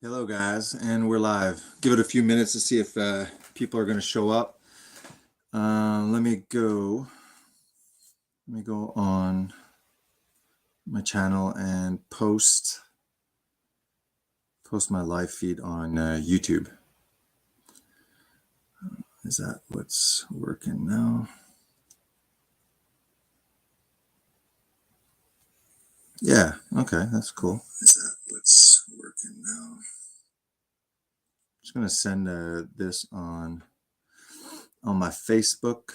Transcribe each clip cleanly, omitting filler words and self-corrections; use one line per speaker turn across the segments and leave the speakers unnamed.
Hello, guys, and we're live. Give it a few minutes to see if people are going to show up. Let me go. Let me go on my channel and post my live feed on YouTube. Is that what's working now? Yeah. Okay, that's cool. Is that what's working now? Just gonna send this on my Facebook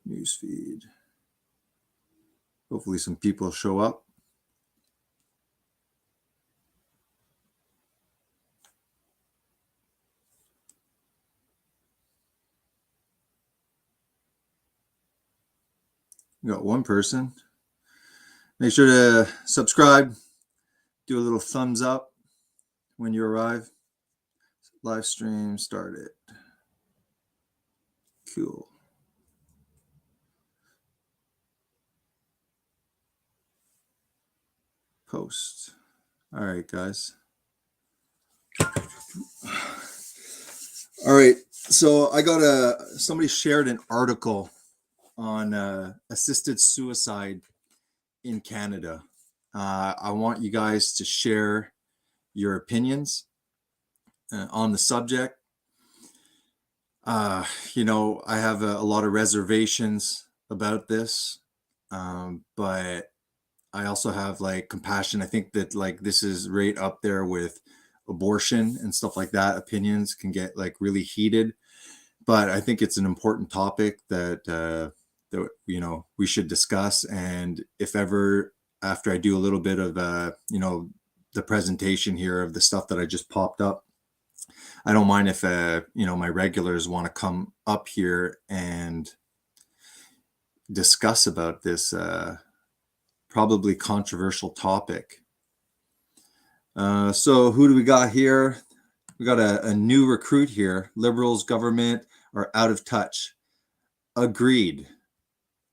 newsfeed. Hopefully, some people show up. We got one person. Make sure to subscribe. Do a little thumbs up when you arrive. Live stream started. Cool. Post. All right, guys. All right. So I got somebody shared an article on assisted suicide in Canada. I want you guys to share your opinions on the subject. I have a lot of reservations about this, but I also have compassion. I think that this is right up there with abortion and stuff like that. Opinions can get really heated, but I think it's an important topic that we should discuss. And if ever after I do a little bit of the presentation here of the stuff that I just popped up, I don't mind if my regulars want to come up here and discuss about this probably controversial topic. So who do we got here? We got a new recruit here. Liberals, government are out of touch. Agreed.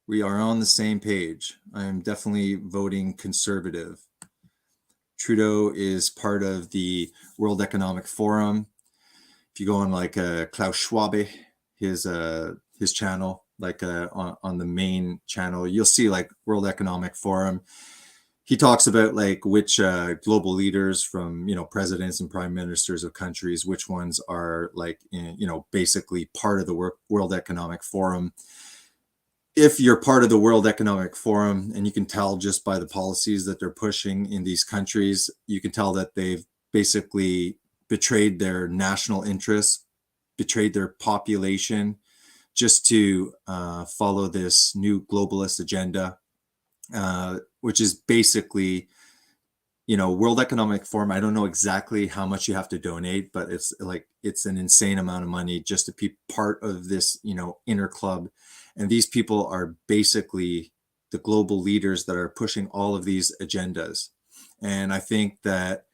We are on the same page. I am definitely voting conservative. Trudeau is part of the World Economic Forum. If you go on Klaus Schwab, his channel, on the main channel, you'll see World Economic Forum. He talks about which global leaders from presidents and prime ministers of countries, which ones are basically part of the World Economic Forum. If you're part of the World Economic Forum, and you can tell just by the policies that they're pushing in these countries, you can tell that they've basically betrayed their national interests, betrayed their population, just to follow this new globalist agenda, which is basically, World Economic Forum. I don't know exactly how much you have to donate, but it's an insane amount of money just to be part of this, inner club. And these people are basically the global leaders that are pushing all of these agendas. And I think that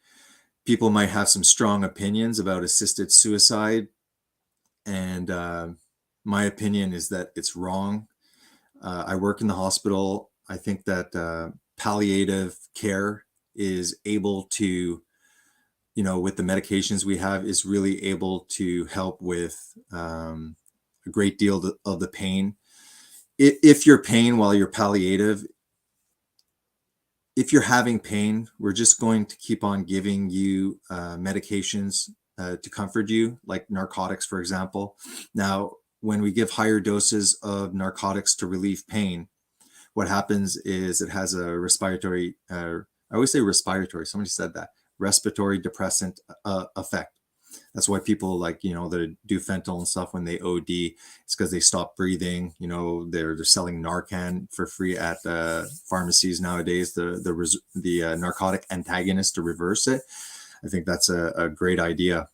people might have some strong opinions about assisted suicide. And my opinion is that it's wrong. I work in the hospital. I think that palliative care is able to, with the medications we have, is really able to help with a great deal of the pain. If you're pain while you're palliative, if you're having pain, we're just going to keep on giving you medications to comfort you, like narcotics, for example. Now, when we give higher doses of narcotics to relieve pain, what happens is it has a respiratory, I always say respiratory, somebody said that, respiratory depressant effect. That's why people that do fentanyl and stuff when they OD, it's because they stop breathing. They're selling Narcan for free at pharmacies nowadays, the narcotic antagonist to reverse it. I think that's a great idea.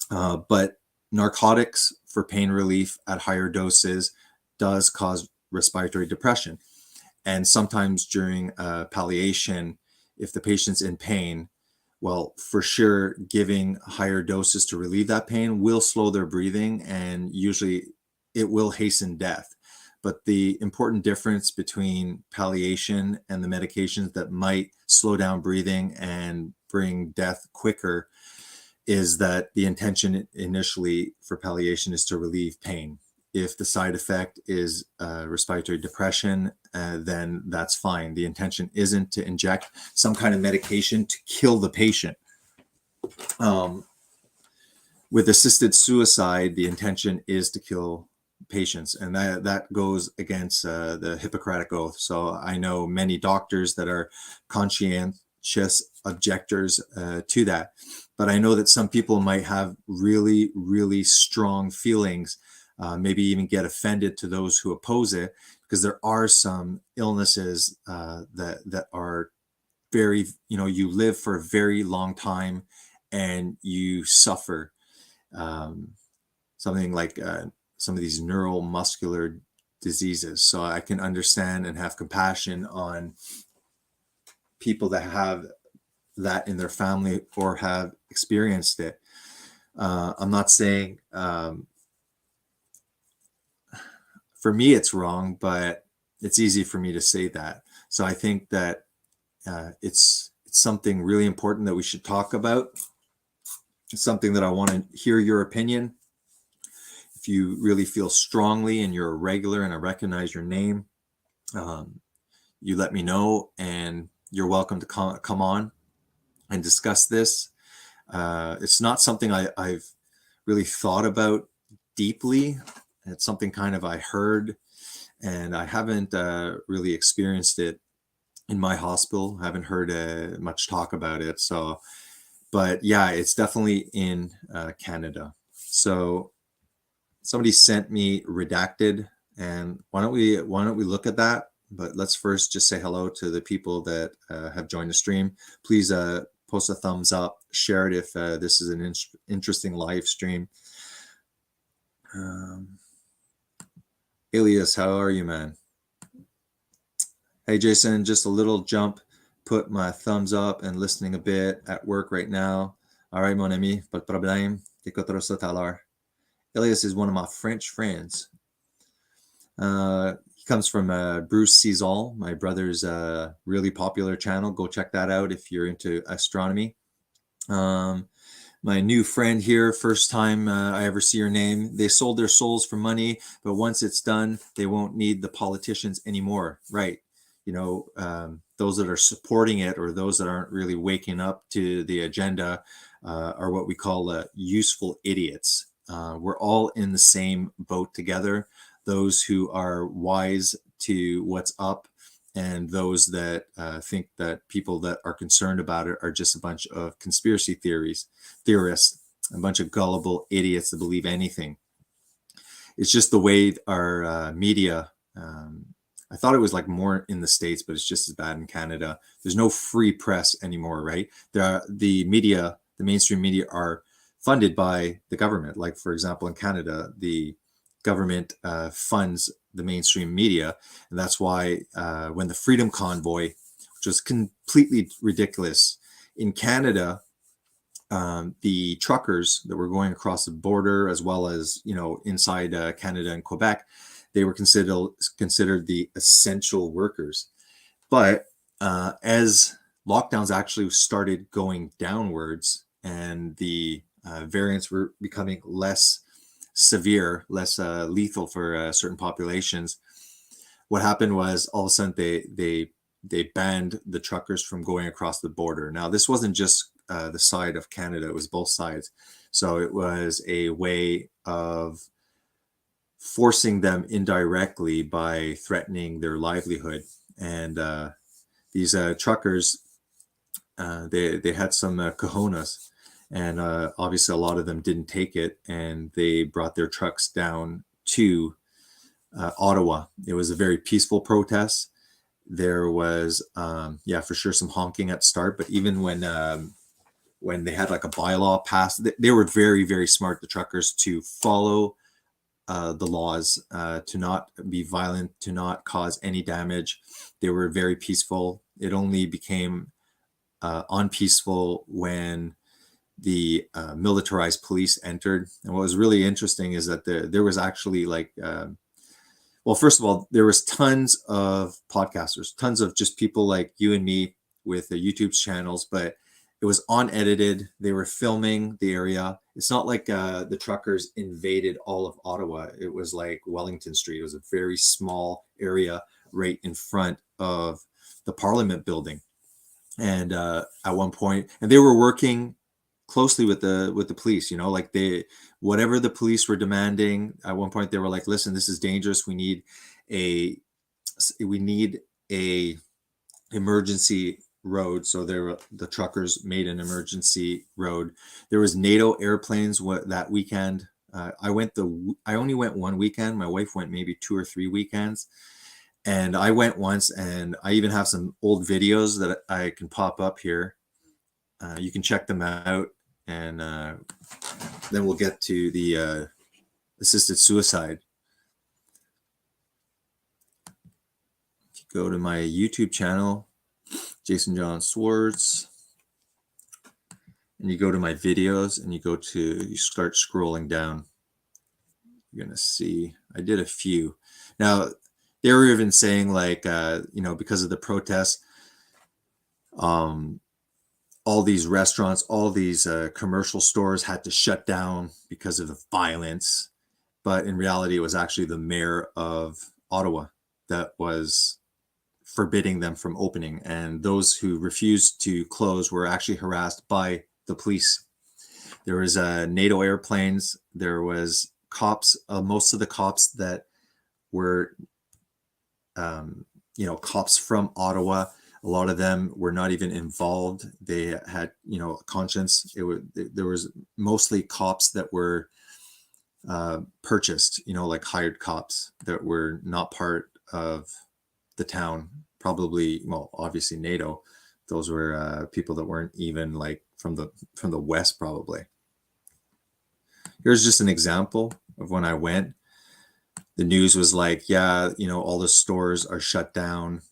But narcotics for pain relief at higher doses does cause respiratory depression. And sometimes during palliation, if the patient's in pain, well, for sure, giving higher doses to relieve that pain will slow their breathing, and usually it will hasten death. But the important difference between palliation and the medications that might slow down breathing and bring death quicker is that the intention initially for palliation is to relieve pain. If the side effect is respiratory depression, then that's fine. The intention isn't to inject some kind of medication to kill the patient. With assisted suicide, the intention is to kill patients, and that goes against the Hippocratic Oath. So I know many doctors that are conscientious objectors to that, but I know that some people might have really, really strong feelings, maybe even get offended to those who oppose it, because there are some illnesses that are very, you live for a very long time and you suffer. Something like some of these neuromuscular diseases. So I can understand and have compassion on people that have that in their family or have experienced it. I'm not saying for me it's wrong, but it's easy for me to say that. So I think that it's something really important that we should talk about. It's something that I want to hear your opinion. If you really feel strongly and you're a regular and I recognize your name, you let me know, and you're welcome to come on and discuss this. It's not something I've really thought about deeply. It's something kind of I heard, and I haven't really experienced it in my hospital. I haven't heard much talk about it. So, but yeah, it's definitely in Canada. So somebody sent me redacted, and why don't we look at that? But let's first just say hello to the people that have joined the stream. Please post a thumbs up, share it if this is an interesting live stream. Elias, how are you, man? Hey, Jason, just a little jump. Put my thumbs up and listening a bit at work right now. All right, mon ami, pas de problème. T'écouteras ça tout à l'heure. Elias is one of my French friends. He comes from Bruce Sees All, my brother's really popular channel. Go check that out if you're into astronomy. My new friend here, first time I ever see your name. They sold their souls for money, but once it's done, they won't need the politicians anymore. Right. Those that are supporting it or those that aren't really waking up to the agenda are what we call useful idiots. We're all in the same boat together. Those who are wise to what's up and those that think that people that are concerned about it are just a bunch of conspiracy theorists, a bunch of gullible idiots that believe anything. It's just the way our media, I thought it was like more in the States, but it's just as bad in Canada. There's no free press anymore, right? The media, the mainstream media are funded by the government. Like, for example, in Canada, the government funds the mainstream media. And that's why when the Freedom Convoy, which was completely ridiculous, in Canada, the truckers that were going across the border, as well as, inside Canada and Quebec, they were considered the essential workers. But as lockdowns actually started going downwards and the variants were becoming less severe, less lethal for certain populations, what happened was all of a sudden they banned the truckers from going across the border. Now, this wasn't just the side of Canada, it was both sides. So it was a way of forcing them indirectly by threatening their livelihood. And these truckers, they had some cojones. And obviously, a lot of them didn't take it, and they brought their trucks down to Ottawa. It was a very peaceful protest. There was, for sure, some honking at start. But even when they had like a bylaw passed, they were very, very smart, the truckers, to follow the laws, to not be violent, to not cause any damage. They were very peaceful. It only became unpeaceful when the militarized police entered. And what was really interesting is that there was actually like Well, first of all, there was tons of podcasters, tons of just people like you and me with the YouTube channels, but it was unedited. They were filming the area. It's not like the truckers invaded all of Ottawa. It was like Wellington Street. It was a very small area right in front of the Parliament building. And at one point, and they were working closely with the police, like whatever the police were demanding. At one point they were like, listen, this is dangerous. A we need a emergency road. So the truckers made an emergency road. There was NATO airplanes that weekend. I only went one weekend. My wife went maybe 2 or 3 weekends. And I went once, and I even have some old videos that I can pop up here. You can check them out, and then we'll get to the assisted suicide. If you go to my YouTube channel, Jason John Swartz, and you go to my videos, and you start scrolling down, you're gonna see I did a few. Now, they were even saying, like, because of the protests, all these restaurants, all these commercial stores had to shut down because of the violence. But in reality, it was actually the mayor of Ottawa that was forbidding them from opening. And those who refused to close were actually harassed by the police. There was NATO airplanes. There was cops. Most of the cops that were cops from Ottawa, a lot of them were not even involved. They had, a conscience. There was mostly cops that were purchased, like hired cops that were not part of the town. Probably, well, obviously NATO. Those were people that weren't even like from the West, probably. Here's just an example of when I went. The news was like, yeah, all the stores are shut down.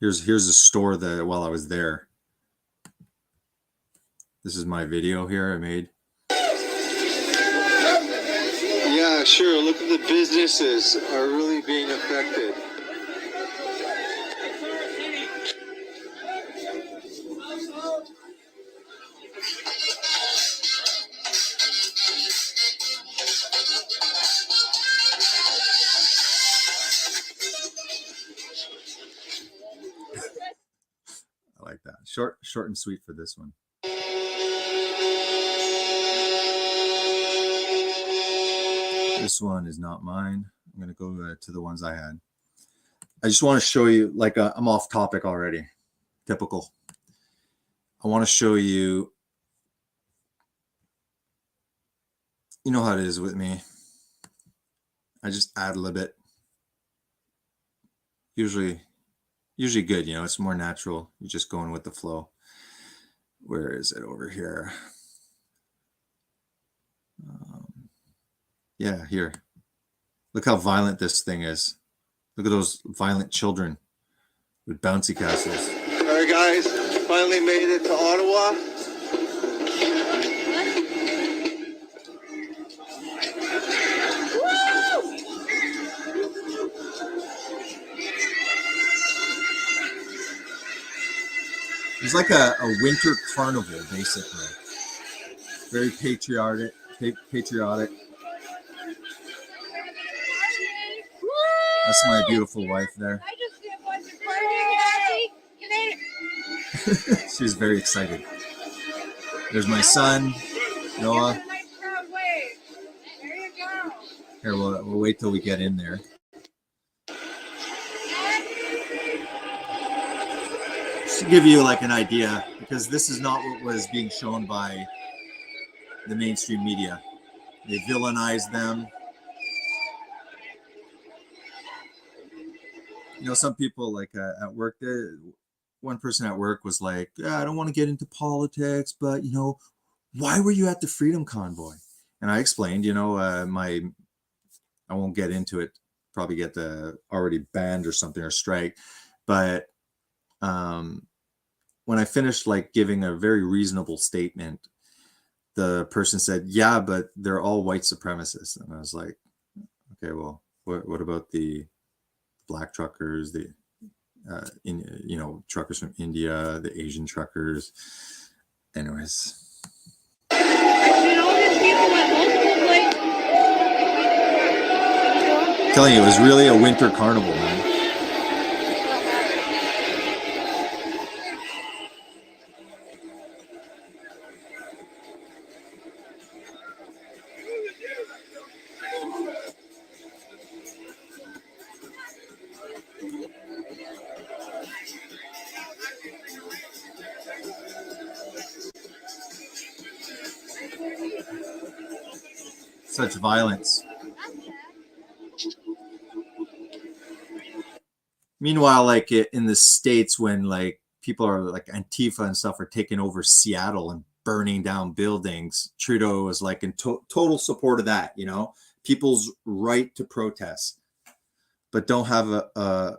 Here's a store that while I was there. This is my video here I made. Yeah, sure. Look at the businesses are really being affected. I like that. Short and sweet for this one. This one is not mine. I'm going to go to the ones I had. I just want to show you, like, I'm off topic already. Typical. I want to show you, you know how it is with me. I just add a little bit. Usually good, it's more natural. You're just going with the flow. Where is it? Over here. Yeah, here. Look how violent this thing is. Look at those violent children with bouncy castles. All right, guys, finally made it to Ottawa. It's like a winter carnival, basically. Very patriotic. That's my beautiful wife there. She's very excited. There's my son, Noah. Here, we'll wait till we get in there. Just to give you like an idea, because this is not what was being shown by the mainstream media. They villainize them. Some people, like at work, one person at work was like, yeah, I don't want to get into politics, but why were you at the Freedom Convoy? And I explained, I won't get into it, probably get already banned or something, or strike, but when I finished like giving a very reasonable statement, the person said, "Yeah, but they're all white supremacists." And I was like, "Okay, well, what about the black truckers, the truckers from India, the Asian truckers?" Anyways, telling you, it was really a winter carnival, man. Such violence. Meanwhile, like in the States, when like people are like Antifa and stuff are taking over Seattle and burning down buildings, Trudeau was like in total support of that, people's right to protest, but don't have a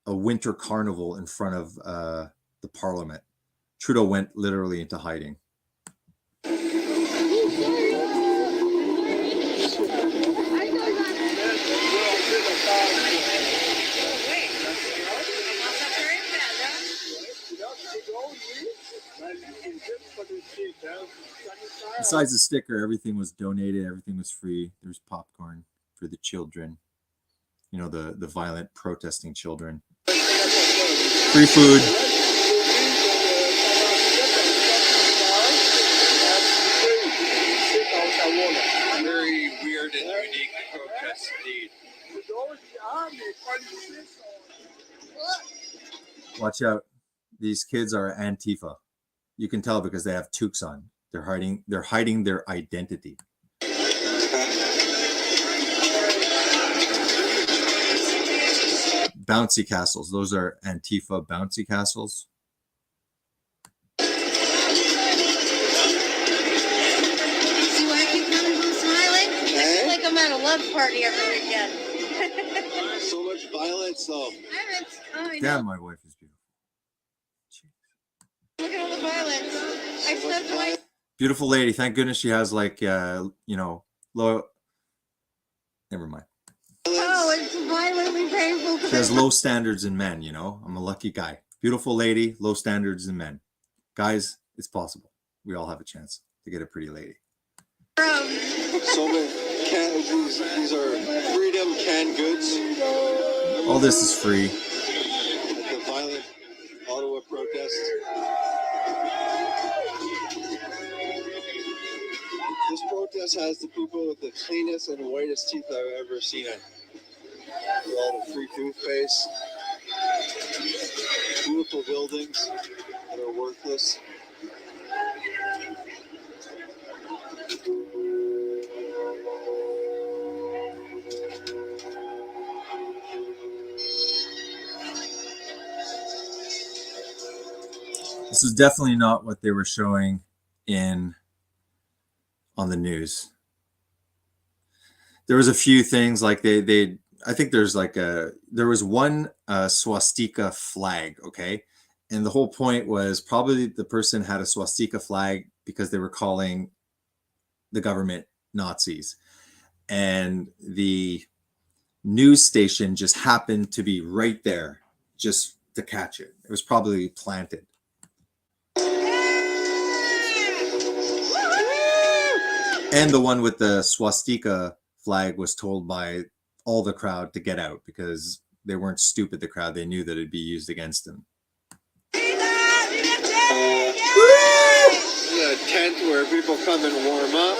winter carnival in front of the parliament. Trudeau went literally into hiding. Besides the sticker, everything was donated, everything was free. There's popcorn for the children, the violent protesting children. Free food.
Very weird and unique protest indeed.
Watch out. These kids are Antifa. You can tell because they have toques on. They're hiding their identity. Bouncy castles. Those are Antifa bouncy castles.
See why I keep coming home smiling? I feel like I'm at a love party every weekend.
So much violence, though.
Damn, my wife is beautiful.
Look at all the violence. I snubbed my...
Beautiful lady. Thank goodness she has like, low... Never mind.
Oh, it's violently painful.
She has low standards in men, I'm a lucky guy. Beautiful lady, low standards in men. Guys, it's possible. We all have a chance to get a pretty lady.
So many these are freedom canned goods.
All this is free.
The violent Ottawa protest. This protest has the people with the cleanest and whitest teeth I've ever seen it. With all the free toothpaste. Beautiful buildings that are worthless.
This is definitely not what they were showing on the news. There was a few things like I think there was one swastika flag, okay? And the whole point was probably the person had a swastika flag because they were calling the government Nazis. And the news station just happened to be right there just to catch it. It was probably planted. And the one with the swastika flag was told by all the crowd to get out because they weren't stupid, the crowd. They knew that it'd be used against them.
A tent where people come and warm up.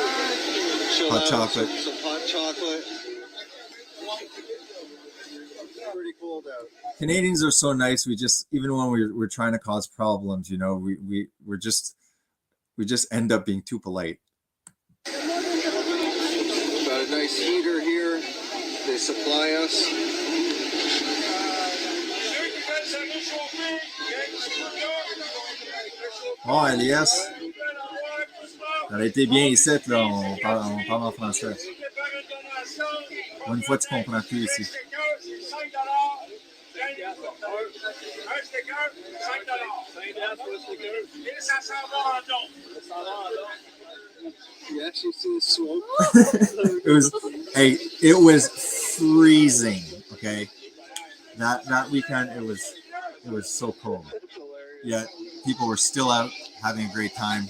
Hot chocolate.
Some hot chocolate. Pretty cold out.
Canadians are so nice. We just, even when we're trying to cause problems, we just end up being too polite.
Got a nice heater here. They supply us.
Oh, Elias, elle a été bien ici, là, on parle en français. Une fois, tu comprends tout ici.
You actually see the smoke.
It was freezing. Okay, that weekend it was so cold.
That's hilarious.
Yet people were still out having a great time.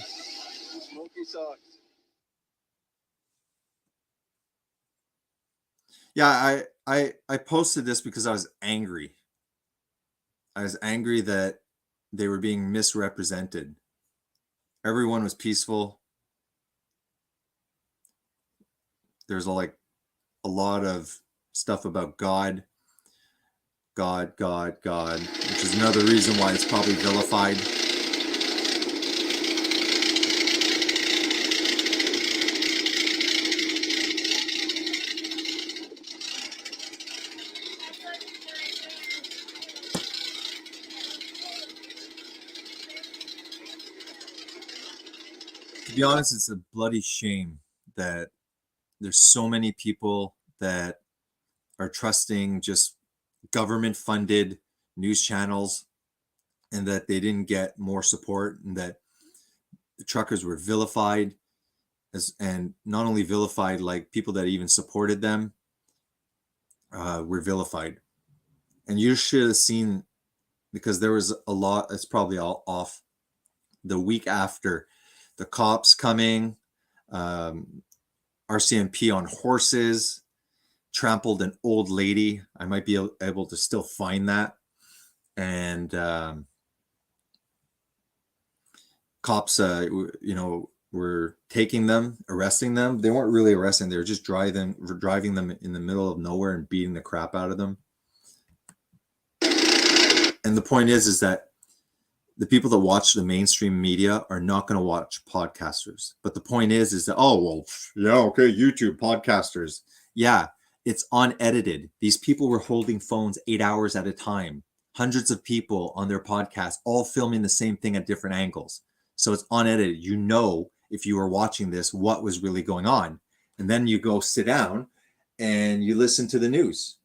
Smoky socks.
Yeah, I posted this because I was angry. I was angry that they were being misrepresented. Everyone was peaceful. There's a lot of stuff about God, which is another reason why it's probably vilified. To be honest, it's a bloody shame that there's so many people that are trusting just government funded news channels and that they didn't get more support, and that the truckers were vilified and not only vilified, like people that even supported them were vilified. And you should have seen, because there was a lot, it's probably all off, the week after, the cops coming, RCMP on horses, trampled an old lady. I might be able to still find that. And cops, were taking them, arresting them. They weren't really arresting. They were just driving them in the middle of nowhere and beating the crap out of them. And the point is that the people that watch the mainstream media are not going to watch podcasters. But the point is that, oh, well, yeah, okay, YouTube podcasters. Yeah, it's unedited. These people were holding phones 8 hours at a time. Hundreds of people on their podcast, all filming the same thing at different angles. So it's unedited. You know, if you were watching this, what was really going on. And then you go sit down and you listen to the news.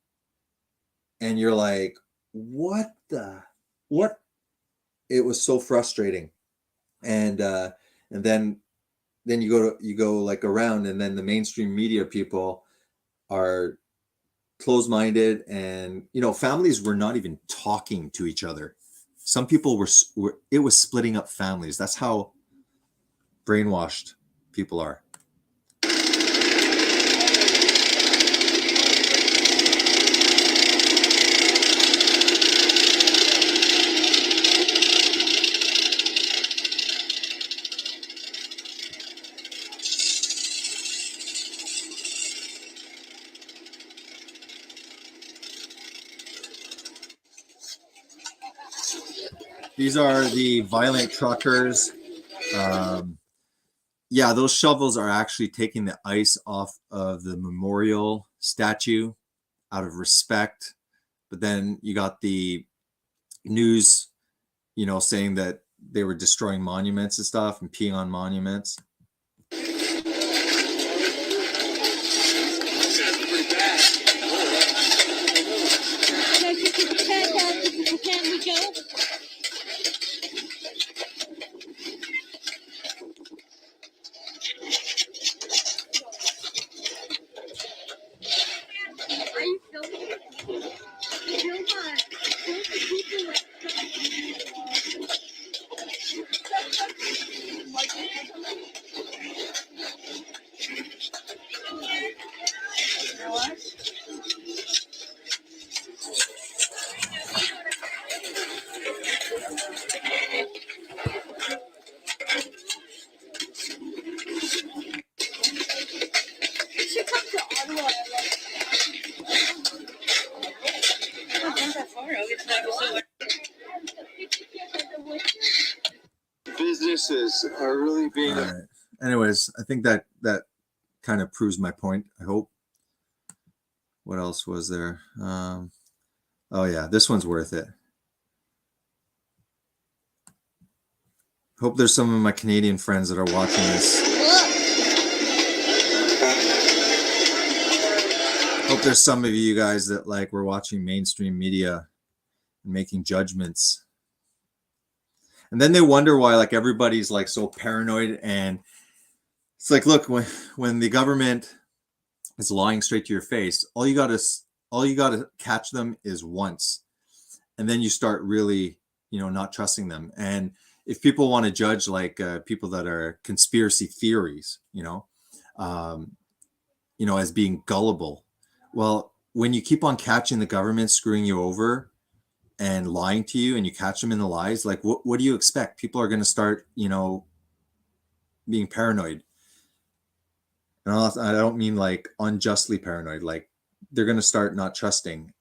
And you're like, what? It was so frustrating. And then you go like around, and then the mainstream media people are closed-minded, and families were not even talking to each other. Some people were it was splitting up families. That's how brainwashed people are. These are the violent truckers. Yeah, those shovels are actually taking the ice off of the memorial statue out of respect. But then you got the news, saying that they were destroying monuments and stuff and peeing on monuments.
Can we go? Are you filming? Film on. Film the people that should come to Ottawa. Not that far. It's not so.
Businesses are really being.
All right. Anyways, I think that kind of proves my point, I hope. What else was there? Oh yeah, this one's worth it. Hope there's some of my Canadian friends that are watching this. Hope there's some of you guys that were watching mainstream media and making judgments And then they wonder why like everybody's like so paranoid. And it's like, look, when the government is lying straight to your face, all you got to catch them is once, and then you start really, not trusting them. And if people want to judge like people that are conspiracy theories, as being gullible, well, when you keep on catching the government screwing you over and lying to you, and you catch them in the lies, like what do you expect? People are going to start, being paranoid. And I don't mean like unjustly paranoid, like they're going to start not trusting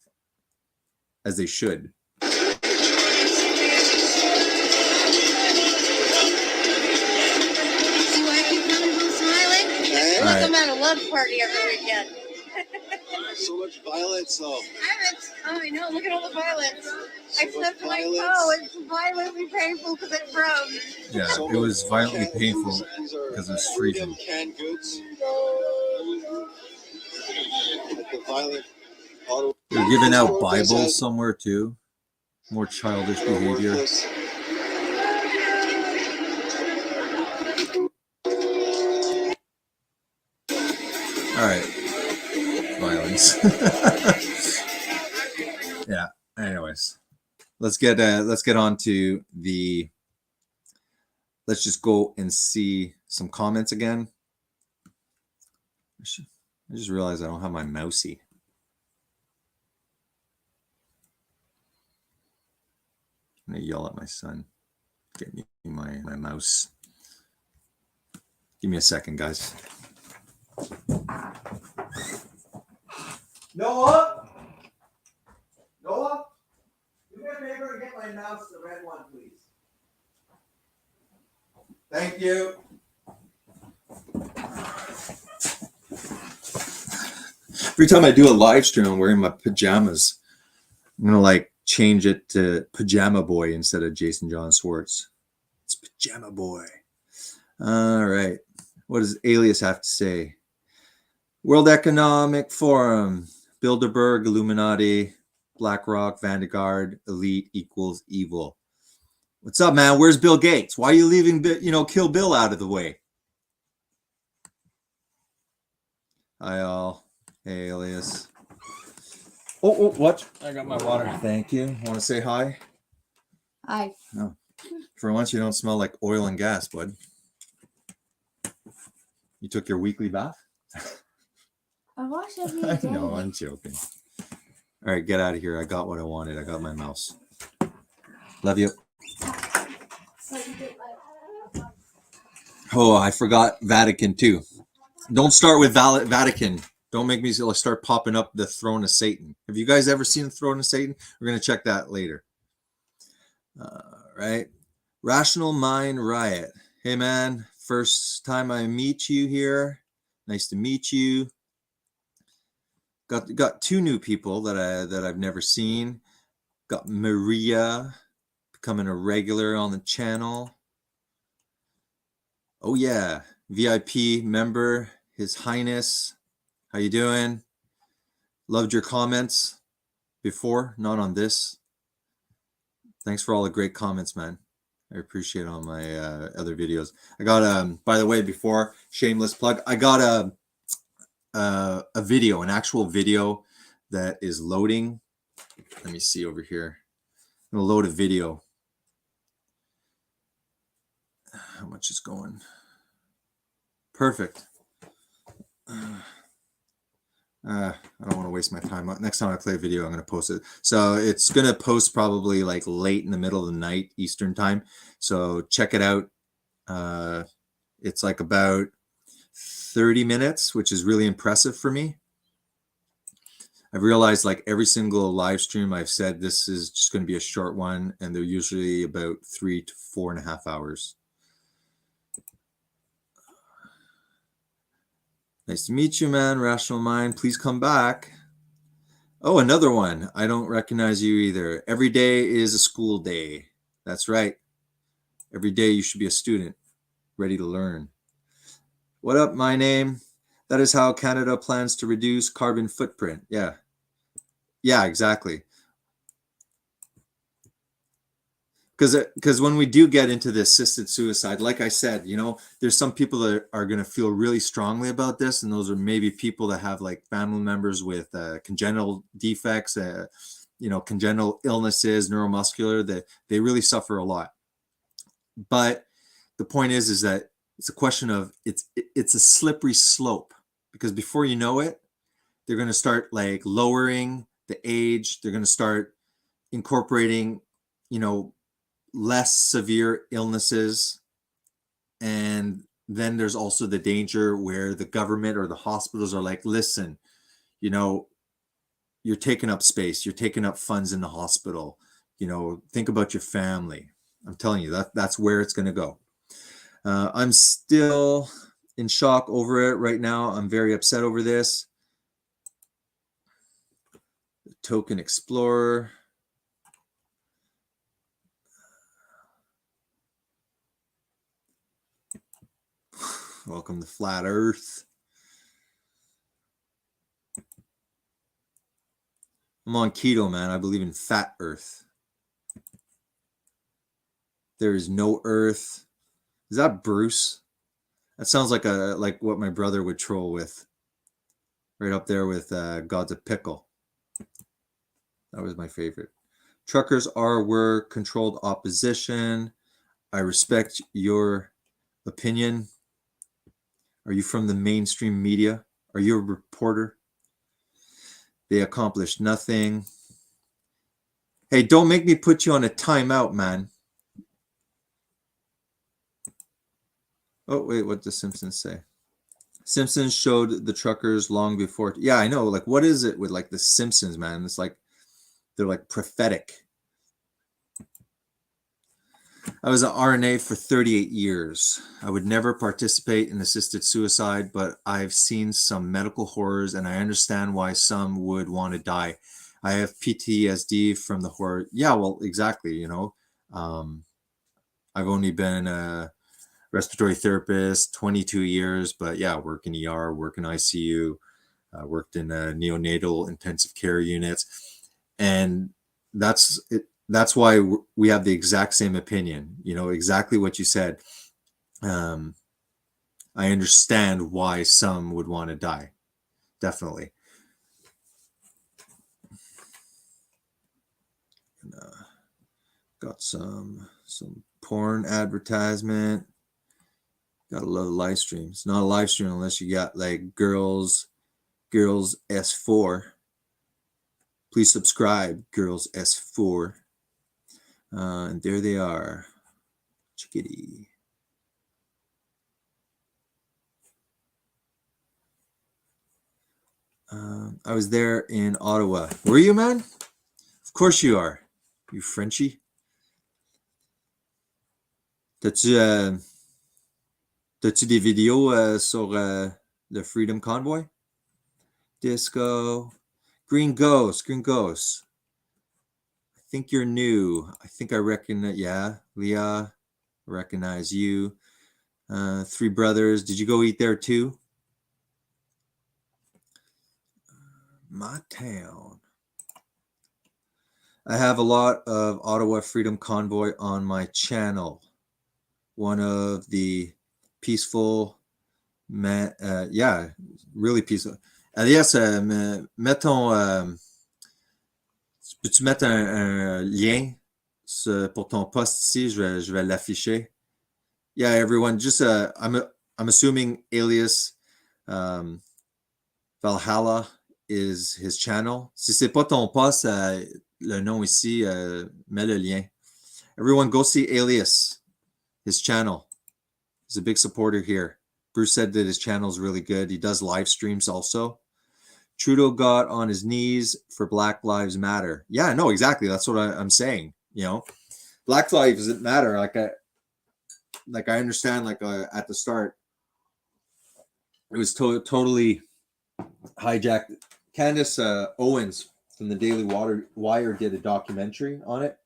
as they should.
See why I keep coming home smiling? It's like I'm at a love party every weekend.
So much violence, though.
I know, look at all the violence. I
So
stepped
much
my toe. It's violently painful because it broke.
Yeah,
So
it was
much
violently
canned
painful
goods. These are
because it was
freedom
freezing.
canned goods. Like the violent auto.
They're giving out
Protest
Bibles
has-
somewhere too. More childish
are
behavior.
worthless.
All right, violence. Yeah. Anyways, let's get on to the. Let's just go and see some comments again. I just realized I don't have my mousey. I'm gonna yell at my son. Get me my mouse. Give me a second, guys. Noah, do me a favor and get my mouse, the red one, please. Thank you. Every time I do a live stream, I'm wearing my pajamas. I'm gonna like change it to Pajama Boy instead of Jason John Swartz. It's Pajama Boy. All right. What does Alias have to say? World Economic Forum, Bilderberg, Illuminati, BlackRock, Vanguard, elite equals evil. What's up, man? Where's Bill Gates? Why are you leaving, Kill Bill out of the way? Hi, all. Hey, Alias. Oh, what? I got my water. Thank you. Want to say hi?
Hi.
No. For once, you don't smell like oil and gas, bud. You took your weekly bath?
I wash every
I
day.
know, I'm joking. All right, get out of here. I got what I wanted. I got my mouse. Love you. Oh, I forgot Vatican too. Don't start with Vatican. Don't make me start popping up the Throne of Satan. Have you guys ever seen the Throne of Satan? We're going to check that later. All right. Rational Mind Riot. Hey, man. First time I meet you here. Nice to meet you. Got two new people that I've never seen. Got Maria becoming a regular on the channel. Oh yeah, VIP member, His Highness. How you doing? Loved your comments before, not on this. Thanks for all the great comments, man. I appreciate all my other videos. I got by the way, before shameless plug, I got a video, an actual video that is loading. Let me see over here. I'm gonna load a video. How much is going? Perfect. I don't want to waste my time. Next time I play a video, I'm going to post it. So it's going to post probably like late in the middle of the night Eastern time. So check it out. It's like about 30 minutes, which is really impressive for me. I've realized like every single live stream I've said this is just going to be a short one, and they're usually about 3 to 4.5 hours. Nice to meet you, man. Rational Mind, please come back. Oh, another one. I don't recognize you either. Every day is a school day. That's right. Every day you should be a student, ready to learn. What up, my name? That is how Canada plans to reduce carbon footprint. Yeah. Yeah, exactly. because when we do get into the assisted suicide, like I said, there's some people that are going to feel really strongly about this, and those are maybe people that have like family members with congenital defects, congenital illnesses, neuromuscular, that they really suffer a lot. But the point is that it's a question of it's a slippery slope, because before you know it, they're going to start like lowering the age. They're going to start incorporating, less severe illnesses. And then there's also the danger where the government or the hospitals are like, listen, you're taking up space, you're taking up funds in the hospital, think about your family. I'm telling you, that's where it's going to go. I'm still in shock over it right now. I'm very upset over this. The Token Explorer. Welcome to Flat Earth. I'm on keto, man. I believe in fat Earth. There is no Earth. Is that Bruce? That sounds like what my brother would troll with. Right up there with God's a Pickle. That was my favorite. Truckers were controlled opposition. I respect your opinion. Are you from the mainstream media? Are you a reporter? They accomplished nothing. Hey, don't make me put you on a timeout, man. Oh, wait, what does Simpsons say? Simpsons showed the truckers long before. Yeah, I know. Like, what is it with like the Simpsons, man? It's like they're like prophetic. I was an RNA for 38 years. I would never participate in assisted suicide, but I've seen some medical horrors, and I understand why some would want to die. I have PTSD from the horror. Yeah, well, exactly. I've only been a respiratory therapist 22 years, but yeah, work in ER, work in ICU, worked in neonatal intensive care units, and that's it. That's why we have the exact same opinion, exactly what you said. I understand why some would want to die. Definitely. And, got some porn advertisement. Got a lot of live streams. Not a live stream unless you got like girls S4. Please subscribe, girls S4. And there they are. Chickadee. I was there in Ottawa. Were you, man? Of course you are. You Frenchie. T'as-tu des vidéos sur le Freedom Convoy? Disco. Green Ghost. I think you're new. I think I recognize, yeah, Leah, recognize you. Three Brothers. Did you go eat there too? My town. I have a lot of Ottawa Freedom Convoy on my channel. One of the peaceful, yeah, really peaceful. Alias, mettons. Peux-tu mettre un lien pour ton post ici? Je vais l'afficher. Yeah, everyone, just I'm assuming Alias Valhalla is his channel. Si c'est pas ton post, le nom ici, mets le lien. Everyone, go see Alias, his channel. He's a big supporter here. Bruce said that his channel is really good. He does live streams also. Trudeau got on his knees for Black Lives Matter. Yeah, no, exactly. That's what I'm saying. Black Lives Matter. Like I understand. At the start, it was totally hijacked. Candace Owens from the Daily Wire did a documentary on it.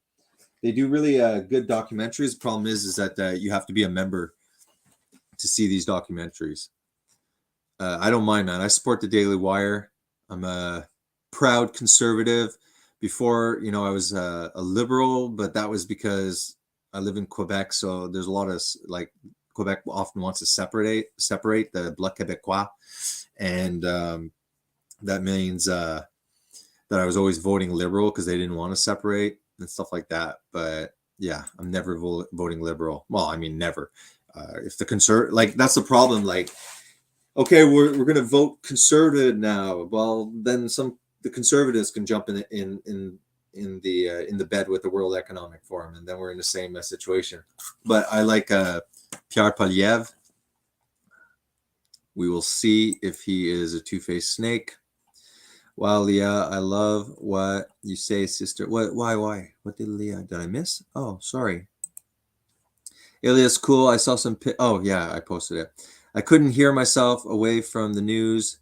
They do really good documentaries. The problem is that you have to be a member to see these documentaries. I don't mind, man. I support the Daily Wire. I'm a proud conservative. Before, I was a liberal, but that was because I live in Quebec, so there's a lot of like Quebec often wants to separate the Bloc Québécois, and that means that I was always voting Liberal because they didn't want to separate and stuff like that. But yeah, I'm never voting Liberal. Well, I mean, never. If the like that's the problem. Like, okay, we're gonna vote Conservative now. Well, then the Conservatives can jump in the bed with the World Economic Forum, and then we're in the same situation. But I like Pierre Poilievre. We will see if he is a two-faced snake. Wow, Leah, I love what you say, sister. Why? What did I miss? Oh, sorry. Elias, cool. I saw some. Oh, yeah, I posted it. I couldn't hear myself away from the news.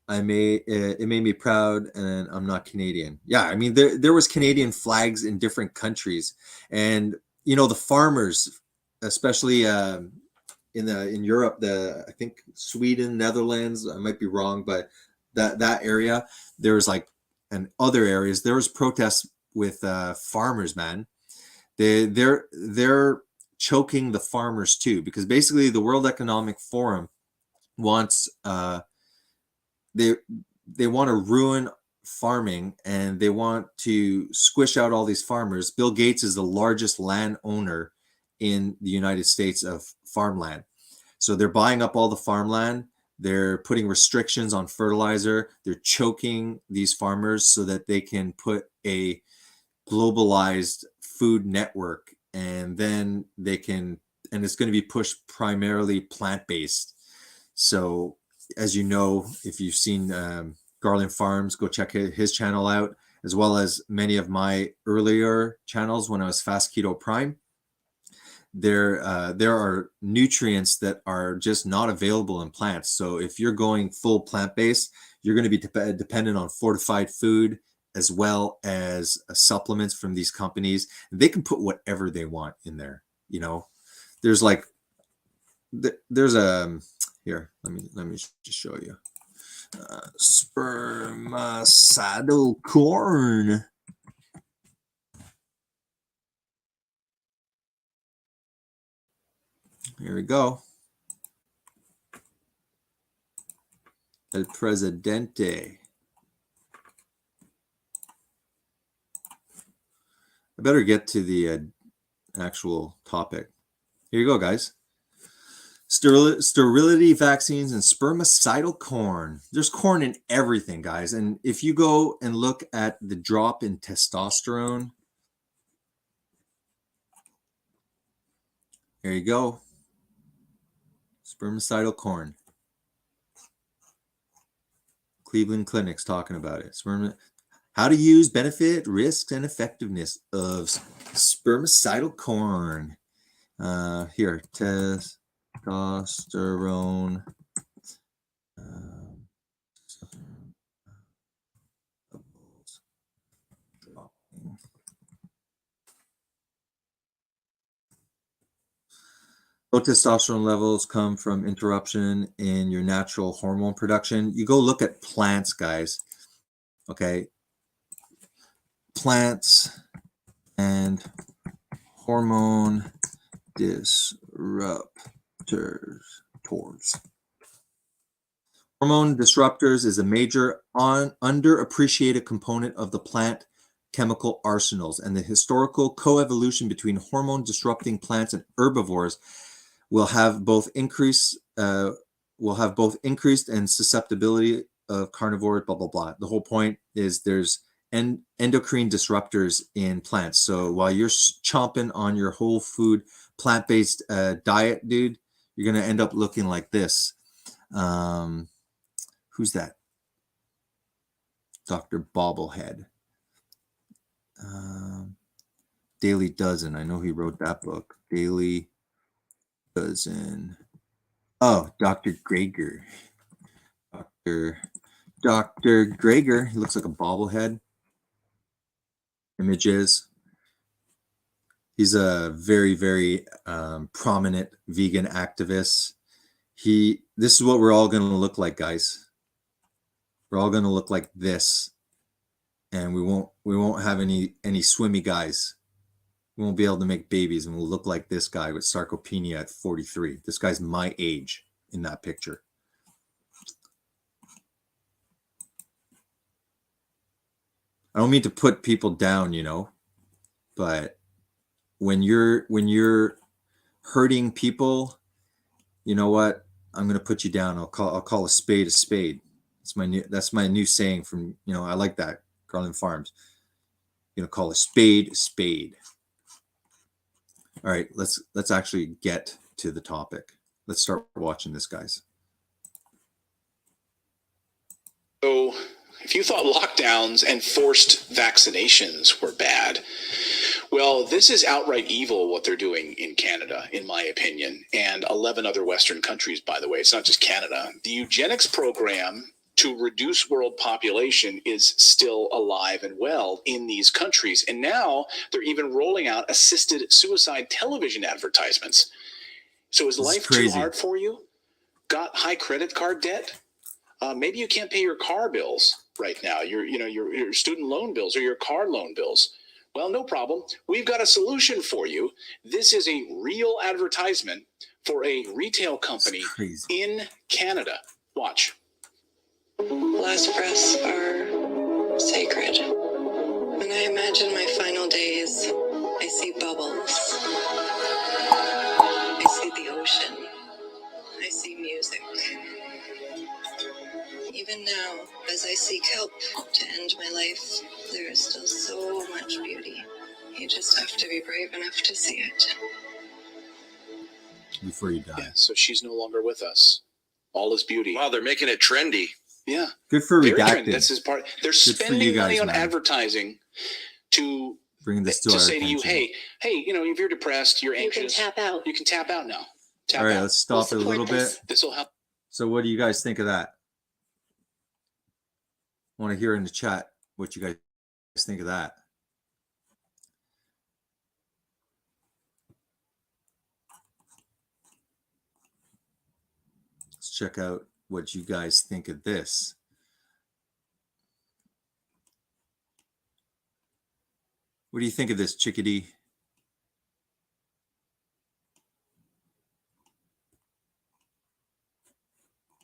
It made me proud, and I'm not Canadian. Yeah, I mean there was Canadian flags in different countries, and the farmers, especially in Europe, I think Sweden, Netherlands, I might be wrong, but that area, there was and other areas there was protests with farmers. Man, they're choking the farmers too, because basically the World Economic Forum wants they want to ruin farming, and they want to squish out all these farmers. Bill Gates is the largest landowner in the United States of farmland. So they're buying up all the farmland. They're putting restrictions on fertilizer. They're choking these farmers so that they can put a globalized food network, and then and it's going to be pushed primarily plant-based. So as you know, if you've seen Garland Farms, go check his channel out, as well as many of my earlier channels when I was Fast Keto Prime. There are nutrients that are just not available in plants. So if you're going full plant-based, you're going to be dependent on fortified food as well as supplements from these companies. They can put whatever they want in there. There's here, let me just show you. Spermicidal corn. Here we go. El Presidente. I better get to the actual topic. Here you go, guys. Sterility vaccines and spermicidal corn. There's corn in everything, guys. And if you go and look at the drop in testosterone, there you go. Spermicidal corn. Cleveland Clinic's talking about it. How to use, benefit, risks, and effectiveness of spermicidal corn. Here, testosterone. Low testosterone levels come from interruption in your natural hormone production. You go look at plants, guys. Okay. Plants and hormone disruptors. Hormone disruptors is a major underappreciated component of the plant chemical arsenals, and the historical coevolution between hormone disrupting plants and herbivores will have both increased and susceptibility of carnivores, blah, blah, blah. The whole point is there's endocrine disruptors in plants. So while you're chomping on your whole food, plant-based diet, dude, you're going to end up looking like this. Who's that? Dr. Bobblehead. Daily Dozen. I know he wrote that book. Daily Dozen. Oh, Dr. Greger. Dr. Greger. He looks like a bobblehead. Images. He's a very, very prominent vegan activist. This is what we're all going to look like, guys. We're all going to look like this, and we won't have any swimmy guys. We won't be able to make babies, and we'll look like this guy with sarcopenia at 43. This guy's my age in that picture. I don't mean to put people down, you know, but when you're hurting people, you know what? I'm gonna put you down. I'll call a spade a spade. That's my new saying from, you know, I like that, Garland Farms. You know, call a spade a spade. All right, let's actually get to the topic. Let's start watching this, guys.
So if you thought lockdowns and forced vaccinations were bad, well, this is outright evil what they're doing in Canada, in my opinion, and 11 other Western countries, by the way. It's not just Canada. The eugenics program to reduce world population is still alive and well in these countries. And now they're even rolling out assisted suicide television advertisements. So is life too hard for you? Got high credit card debt? Maybe you can't pay your car bills right now, your student loan bills or your car loan bills. Well, no problem. We've got a solution for you. This is a real advertisement for a retail company in Canada. Watch.
Last breaths are sacred. When I imagine my final days, I see bubbles. I see the ocean. I see music. Even now, as I seek help to end my life, there is still so much beauty. You just have to be brave enough to see it.
Before you die.
Yeah, so she's no longer with us. All is beauty.
Wow, they're making it trendy.
Yeah.
Good for
Very
redacted.
trendy. That's his part. They're
Good for
spending
you guys,
money on
man.
advertising to
Bring this to
to
our
say to you,
attention.
hey, you know, if you're depressed, you're
You can
anxious,
tap out.
you can tap out now. Tap
All right,
out.
let's stop it a
We'll
little
support
bit.
this.
This will help.
So what do you guys think of that? I want to hear in the chat what you guys think of that. Let's check out what you guys think of this. What do you think of this, Chickadee?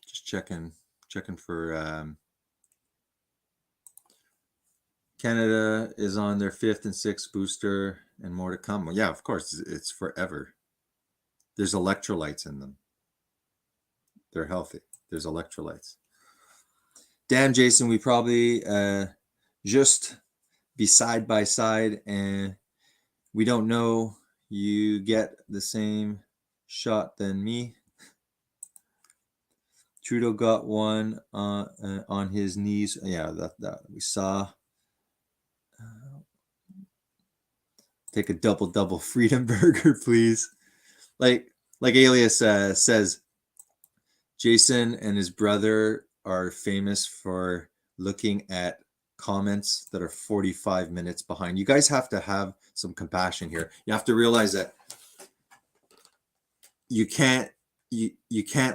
Just checking for Canada is on their 5th and 6th booster and more to come. Well, yeah, of course, it's forever. There's electrolytes in them. They're healthy. There's electrolytes. Damn, Jason, we probably just be side by side, and we don't know you get the same shot than me. Trudeau got one on his knees. Yeah, that we saw. Take a double freedom burger, please. Like Alias says, Jason and his brother are famous for looking at comments that are 45 minutes behind. You guys have to have some compassion here. You have to realize that you can't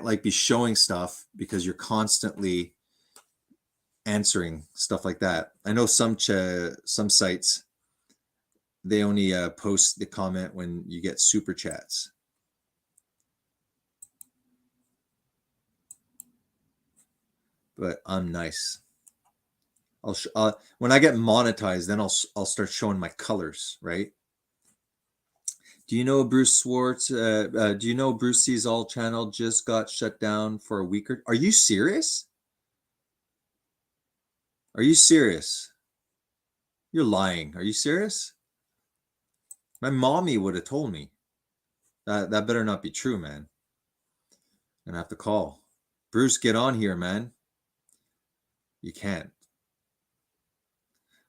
like be showing stuff because you're constantly answering stuff like that. I know some sites, they only post the comment when you get super chats. But I'm nice. When I get monetized, then I'll start showing my colors, right? Do you know Bruce Swartz? Do you know Bruce C's All channel just got shut down for a week? Are you serious? Are you serious? You're lying. Are you serious? My mommy would have told me. That better not be true, man. I'm gonna have to call. Bruce, get on here, man. You can't.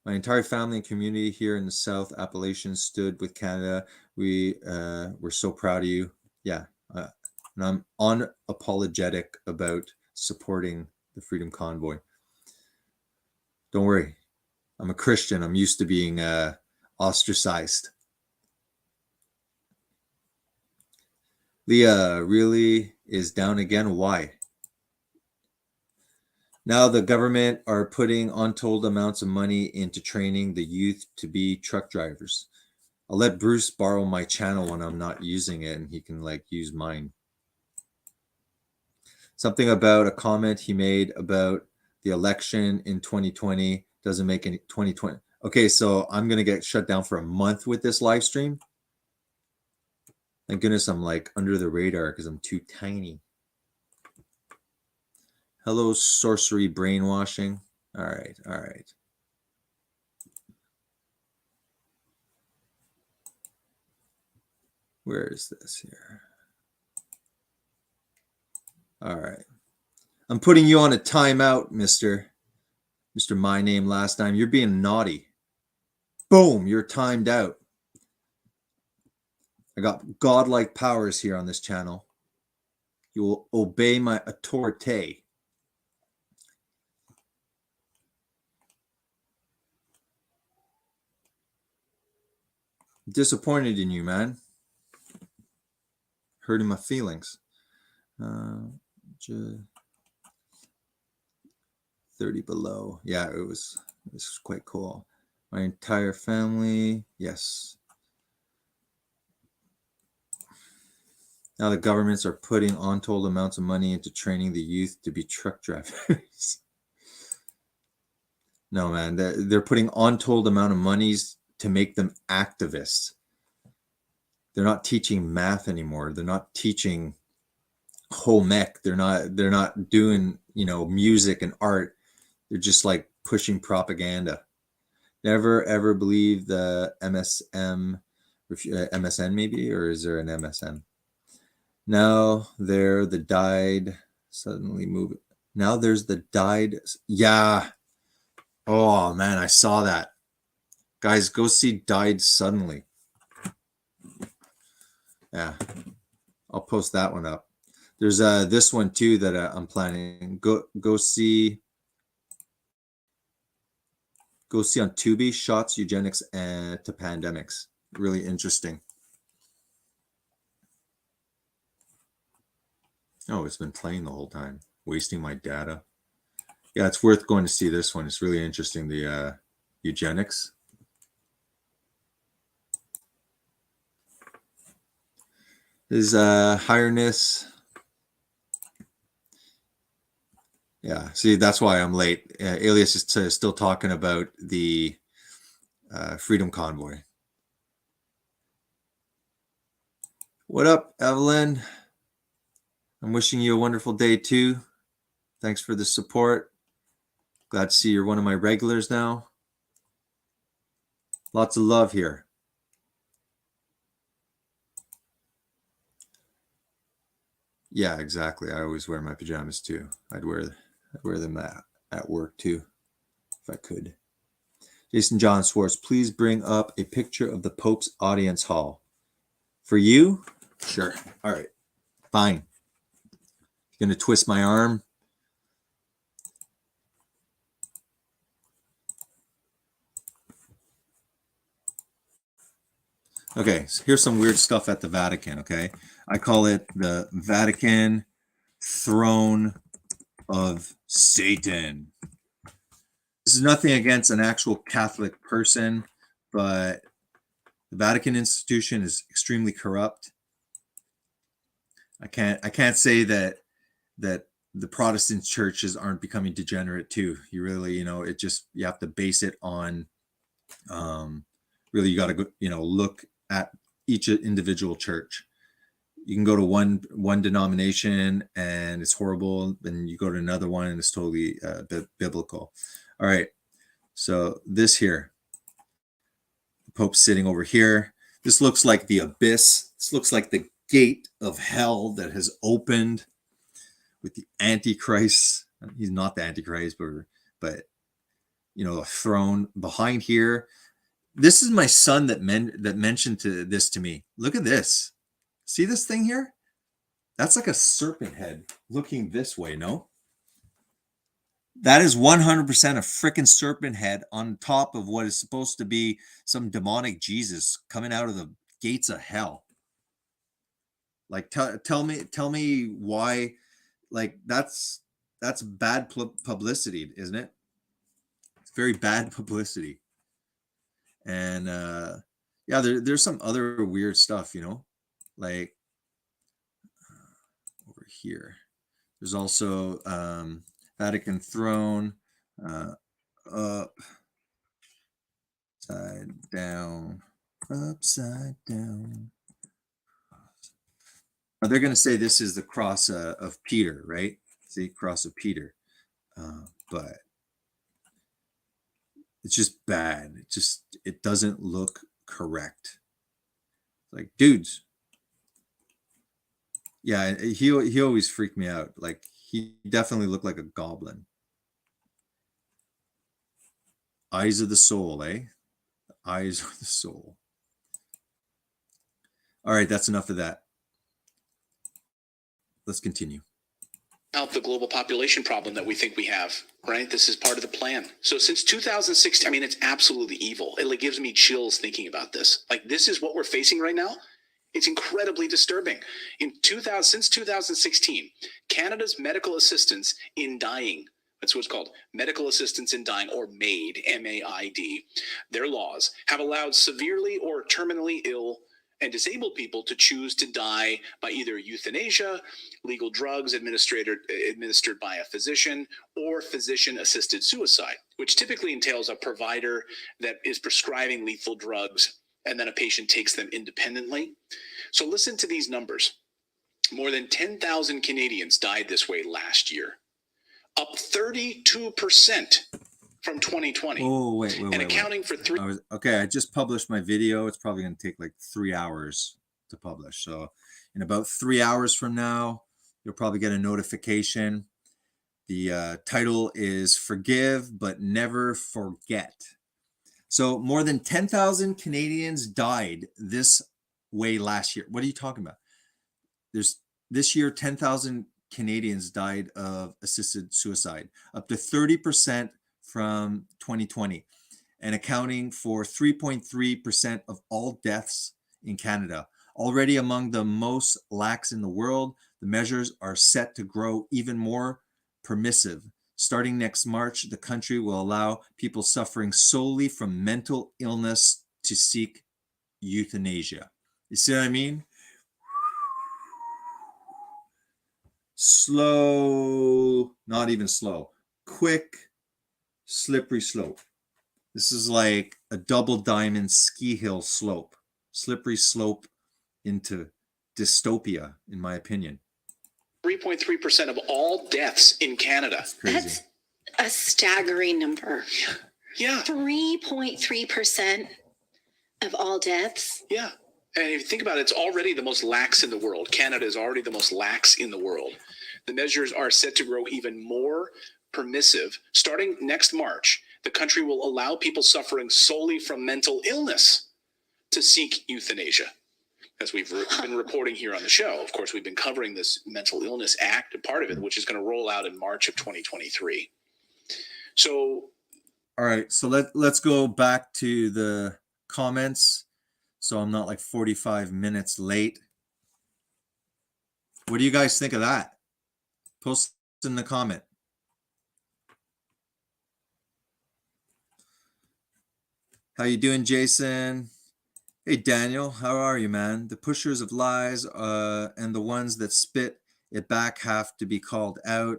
My entire family and community here in the South Appalachians stood with Canada. We're so proud of you. Yeah. And I'm unapologetic about supporting the Freedom Convoy. Don't worry. I'm a Christian. I'm used to being ostracized. Leah really is down again. Why? Now the government are putting untold amounts of money into training the youth to be truck drivers. I'll let Bruce borrow my channel when I'm not using it, and he can like use mine. Something about a comment he made about the election in 2020 doesn't make any 2020. Okay, so I'm gonna get shut down for a month with this live stream. Thank goodness I'm like under the radar because I'm too tiny. Hello, sorcery brainwashing. All right, all right. Where is this here? All right. I'm putting you on a timeout, Mr. My Name Last Time. You're being naughty. Boom, you're timed out. I got godlike powers here on this channel. You will obey my authority. Disappointed in you, man. Hurting my feelings. 30 below. Yeah, it was quite cool. My entire family, yes. Now the governments are putting untold amounts of money into training the youth to be truck drivers. No, man, they're putting untold amount of monies to make them activists. They're not teaching math anymore. They're not teaching home ec. They're not doing, you know, music and art. They're just like pushing propaganda. Never ever believe the MSN maybe, or is there an MSN? Now they're the died suddenly move. Now there's the died. Yeah. Oh man, I saw that. Guys, go see Died Suddenly. Yeah, I'll post that one up. There's this one too that I'm planning. Go see on Tubi, Shots, Eugenics, and to Pandemics. Really interesting. Oh, it's been playing the whole time, wasting my data. Yeah, it's worth going to see this one. It's really interesting. The eugenics. Is higherness. Yeah, see, that's why I'm late. Alias is still talking about the Freedom Convoy. What up, Evelyn? I'm wishing you a wonderful day too. Thanks for the support. Glad to see you're one of my regulars now. Lots of love here. Yeah, exactly. I always wear my pajamas too. I'd wear them at work too, if I could. Jason John Swartz, please bring up a picture of the Pope's audience hall. For you? Sure. All right. Fine. You're going to twist my arm? Okay, so here's some weird stuff at the Vatican, okay? I call it the Vatican Throne of Satan. This is nothing against an actual Catholic person, but the Vatican institution is extremely corrupt. I can't say that the Protestant churches aren't becoming degenerate too. You really, you have to base it on really you got to go, look at each individual church. You can go to one denomination and it's horrible, and you go to another one and it's totally biblical. All right, so this here, the Pope's sitting over here. This looks like the abyss. This looks like the gate of hell that has opened with the Antichrist. He's not the Antichrist, but a throne behind here. This is my son that mentioned this to me. Look at this. See this thing here? That's like a serpent head looking this way, no? That is 100% a freaking serpent head on top of what is supposed to be some demonic Jesus coming out of the gates of hell. Like, tell me why, like, that's bad publicity, isn't it? It's very bad publicity. And Yeah, there's some other weird stuff, like over here. There's also Vatican throne, up, side down, upside down. They're going to say this is the cross of Peter, right? See, cross of Peter. But it's just bad. It doesn't look correct. Like, dudes. Yeah, he always freaked me out. Like, he definitely looked like a goblin. Eyes of the soul, eh? Eyes of the soul. All right, that's enough of that. Let's continue.
Help the global population problem that we think we have, right? This is part of the plan. So since 2016, I mean, it's absolutely evil. It like gives me chills thinking about this. Like, this is what we're facing right now. It's incredibly disturbing. Since 2016, Canada's medical assistance in dying, that's what it's called, medical assistance in dying, or MAID, M-A-I-D, their laws have allowed severely or terminally ill and disabled people to choose to die by either euthanasia, legal drugs administered by a physician, or physician-assisted suicide, which typically entails a provider that is prescribing lethal drugs, and then a patient takes them independently. So listen to these numbers. More than 10,000 Canadians died this way last year, up 32% from 2020.
Oh, wait.
And accounting for three.
Okay, I just published my video. It's probably going to take like 3 hours to publish. So in about 3 hours from now, you'll probably get a notification. The title is Forgive But Never Forget. So more than 10,000 Canadians died this way last year. What are you talking about? This year, 10,000 Canadians died of assisted suicide, up to 30% from 2020, and accounting for 3.3% of all deaths in Canada. Already among the most lax in the world, the measures are set to grow even more permissive. Starting next March, the country will allow people suffering solely from mental illness to seek euthanasia. You see what I mean? Slow, not even slow, quick, slippery slope. This is like a double diamond ski hill slope, slippery slope into dystopia, in my opinion.
3.3% of all deaths in Canada.
That's crazy.
That's a staggering number.
Yeah.
3.3% of all deaths.
Yeah. And if you think about it, it's already the most lax in the world. Canada is already the most lax in the world. The measures are set to grow even more permissive. Starting next March, the country will allow people suffering solely from mental illness to seek euthanasia. As we've been reporting here on the show, of course, we've been covering this Mental Illness Act, part of it, which is going to roll out in March of 2023. So,
all right, so let's go back to the comments, so I'm not like 45 minutes late. What do you guys think of that? Post in the comment. How you doing, Jason? Hey, Daniel, how are you, man? The pushers of lies and the ones that spit it back have to be called out.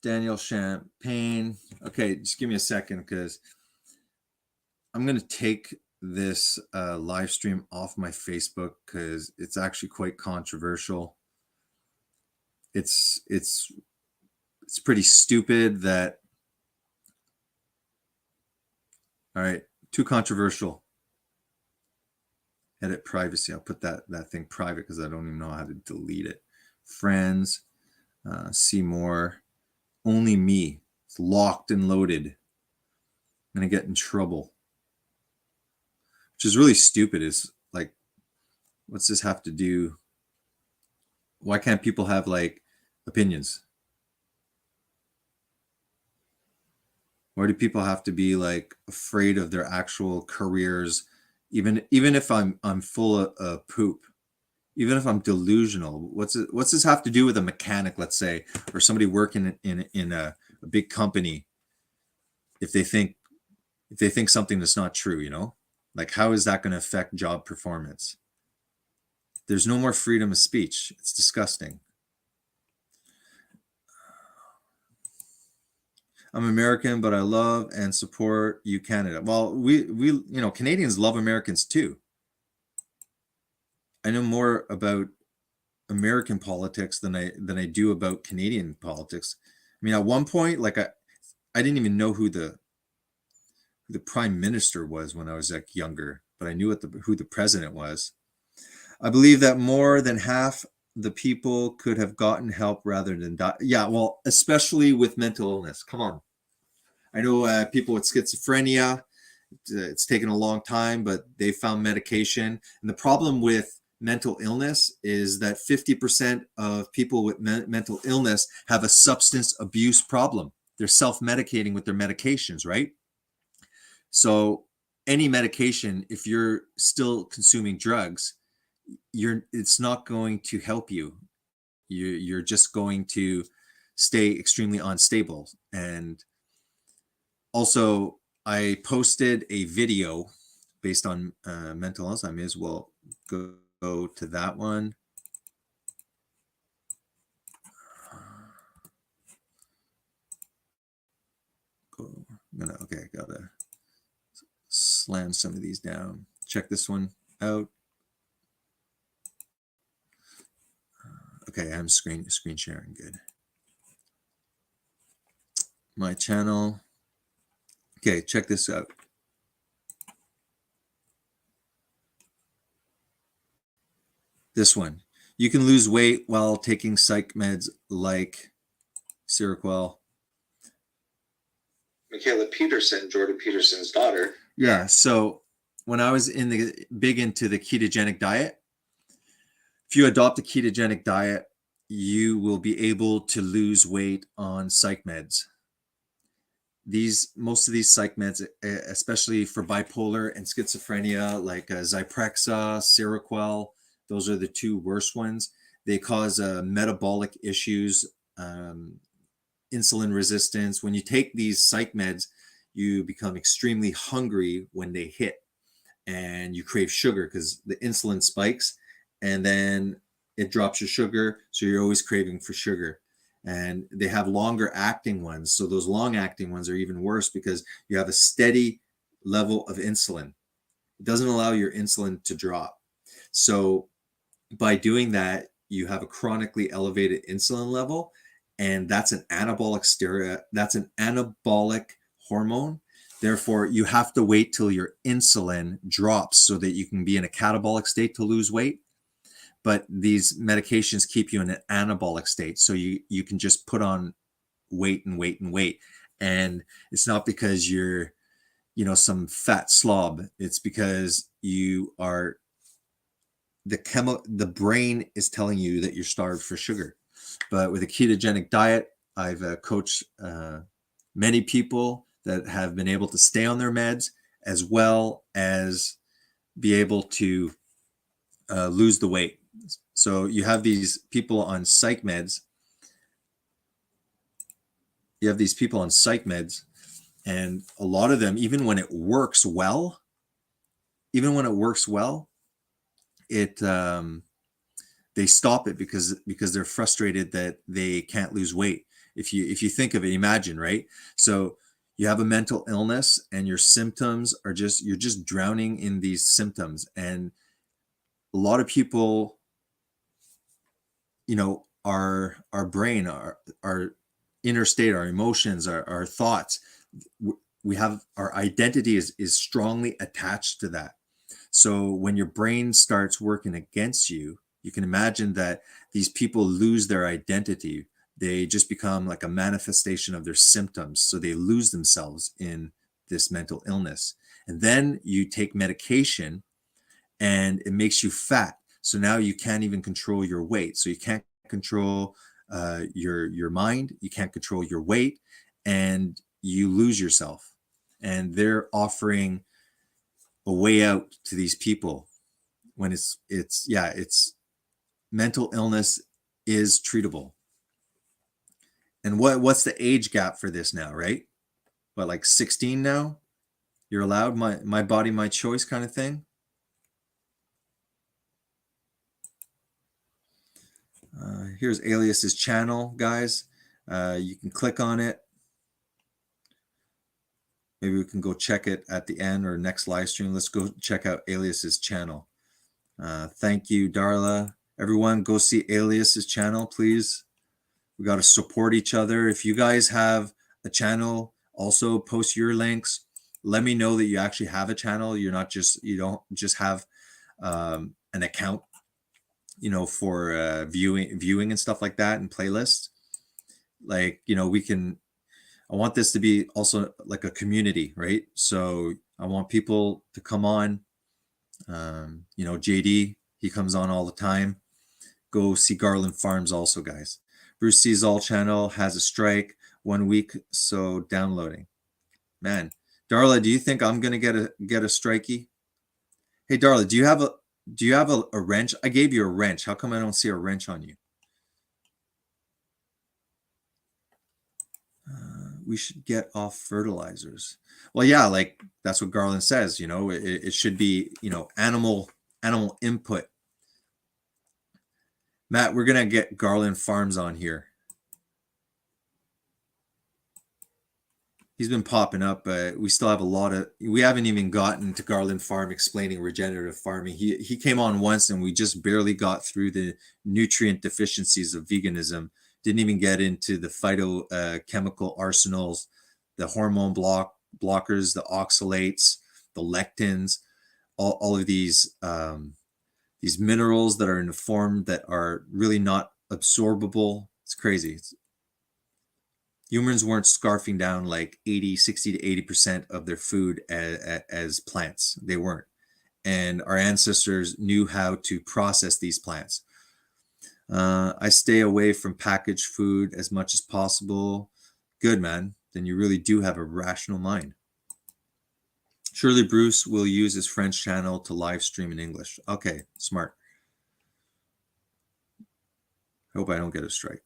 Daniel Champagne. Okay, just give me a second because I'm going to take this live stream off my Facebook because it's actually quite controversial. It's pretty stupid that, all right, too controversial. Edit privacy. I'll put that thing private because I don't even know how to delete it. Friends, see more. Only me. It's locked and loaded. I'm going to get in trouble. Which is really stupid. Is like, what's this have to do? Why can't people have like opinions? Why do people have to be like afraid of their actual careers? Even if I'm full of poop, even if I'm delusional, what's this have to do with a mechanic, let's say, or somebody working in a big company? If if they think something that's not true, you know? Like, how is that going to affect job performance? There's no more freedom of speech. It's disgusting. I'm American, but I love and support you, Canada. Well, we you know, Canadians love Americans too. I know more about American politics than I do about Canadian politics. I mean, at one point, like I didn't even know who the prime minister was when I was like younger, but I knew who the president was. I believe that more than half the people could have gotten help rather than die. Yeah, well, especially with mental illness. Come on. I know people with schizophrenia, it's taken a long time, but they found medication. And the problem with mental illness is that 50% of people with mental illness have a substance abuse problem. They're self-medicating with their medications, right? So any medication, if you're still consuming drugs, it's not going to help you. You're just going to stay extremely unstable. And also, I posted a video based on mental illness. I may as well go to that one. Okay, I gotta slam some of these down. Check this one out. Okay, I'm screen sharing. Good. My channel. Okay, check this out. This one. You can lose weight while taking psych meds like Seroquel.
Michaela Peterson, Jordan Peterson's daughter.
Yeah, so when I was big into the ketogenic diet, if you adopt a ketogenic diet, you will be able to lose weight on psych meds. Most of these psych meds, especially for bipolar and schizophrenia, like Zyprexa, Seroquel, those are the two worst ones. They cause metabolic issues, insulin resistance. When you take these psych meds, you become extremely hungry when they hit, and you crave sugar because the insulin spikes, and then it drops your sugar, so you're always craving for sugar. And they have longer acting ones. So those long acting ones are even worse because you have a steady level of insulin. It doesn't allow your insulin to drop. So by doing that, you have a chronically elevated insulin level, and that's an anabolic steroid. That's an anabolic hormone. Therefore, you have to wait till your insulin drops so that you can be in a catabolic state to lose weight. But these medications keep you in an anabolic state. So you can just put on weight and weight and weight. And it's not because you're, some fat slob. It's because you are, the brain is telling you that you're starved for sugar. But with a ketogenic diet, I've coached many people that have been able to stay on their meds as well as be able to lose the weight. So you have these people on psych meds. And a lot of them, even when it works well, they stop it because they're frustrated that they can't lose weight. If you think of it, imagine, right? So you have a mental illness and your symptoms are you're just drowning in these symptoms. And a lot of people, our brain, our inner state, our emotions, our thoughts, we have our identity is strongly attached to that. So when your brain starts working against you, you can imagine that these people lose their identity. They just become like a manifestation of their symptoms. So they lose themselves in this mental illness. And then you take medication and it makes you fat. So now you can't even control your weight. So you can't control your mind. You can't control your weight, and you lose yourself. And they're offering a way out to these people when it's mental illness is treatable. And what's the age gap for this now, right? What, like 16 now? You're allowed my body, my choice kind of thing. Here's Alias's channel, guys. You can click on it. Maybe we can go check it at the end or next live stream. Let's go check out Alias's channel. Thank you, Darla. Everyone, go see Alias's channel, please. We got to support each other. If you guys have a channel, also post your links. Let me know that you actually have a channel. You don't just have an account, you know, for viewing and stuff like that and playlists. Like, you know, I want this to be also like a community, right? So I want people to come on. You know, JD, he comes on all the time. Go see Garland Farms also, guys. Bruce Sees All channel has a strike 1 week, so downloading. Man, Darla, do you think I'm gonna get a strikey? Hey, Darla, do you have a wrench? I gave you a wrench. How come I don't see a wrench on you? We should get off fertilizers. Well, yeah, like that's what Garland says. You know, it should be, you know, animal input. Matt, we're gonna get Garland Farms on here. He's been popping up, but we still have we haven't even gotten to Garland Farm explaining regenerative farming. He came on once and we just barely got through the nutrient deficiencies of veganism. Didn't even get into the phytochemical arsenals, the hormone blockers, the oxalates, the lectins, all of these minerals that are in a form that are really not absorbable. It's crazy. Humans weren't scarfing down like 60 to 80% of their food as plants. They weren't. And our ancestors knew how to process these plants. I stay away from packaged food as much as possible. Good, man. Then you really do have a rational mind. Surely Bruce will use his French channel to live stream in English. Okay, smart. Hope I don't get a strike.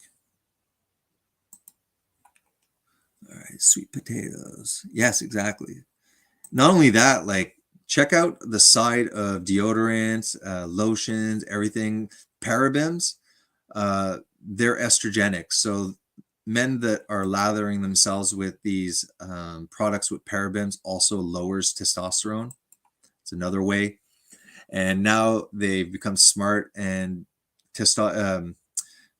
All right, sweet potatoes. Yes, exactly. Not only that, like check out the side of deodorants, lotions, everything, parabens. They're estrogenic. So men that are lathering themselves with these products with parabens also lowers testosterone. It's another way. And now they've become smart, and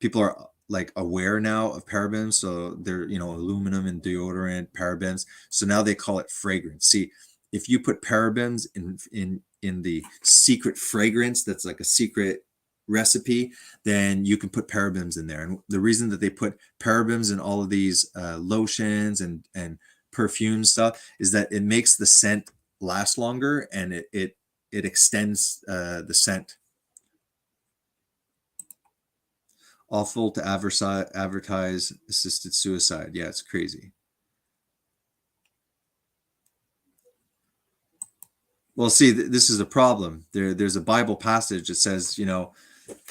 people are like aware now of parabens. So they're, you know, aluminum and deodorant, parabens. So now they call it fragrance. See, if you put parabens in the secret fragrance, that's like a secret recipe, then you can put parabens in there. And the reason that they put parabens in all of these lotions and perfume stuff is that it makes the scent last longer, and it extends the scent. Awful to advertise assisted suicide. Yeah, it's crazy. Well, see, this is a problem. There's a Bible passage that says, you know,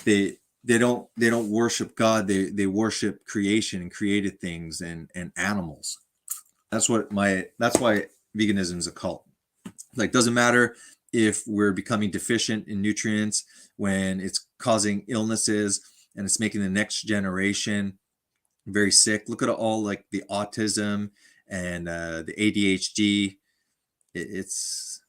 they don't worship God. They worship creation and created things and animals. That's why veganism is a cult. Like, doesn't matter if we're becoming deficient in nutrients, when it's causing illnesses and it's making the next generation very sick. Look at all like the autism and the ADHD. It's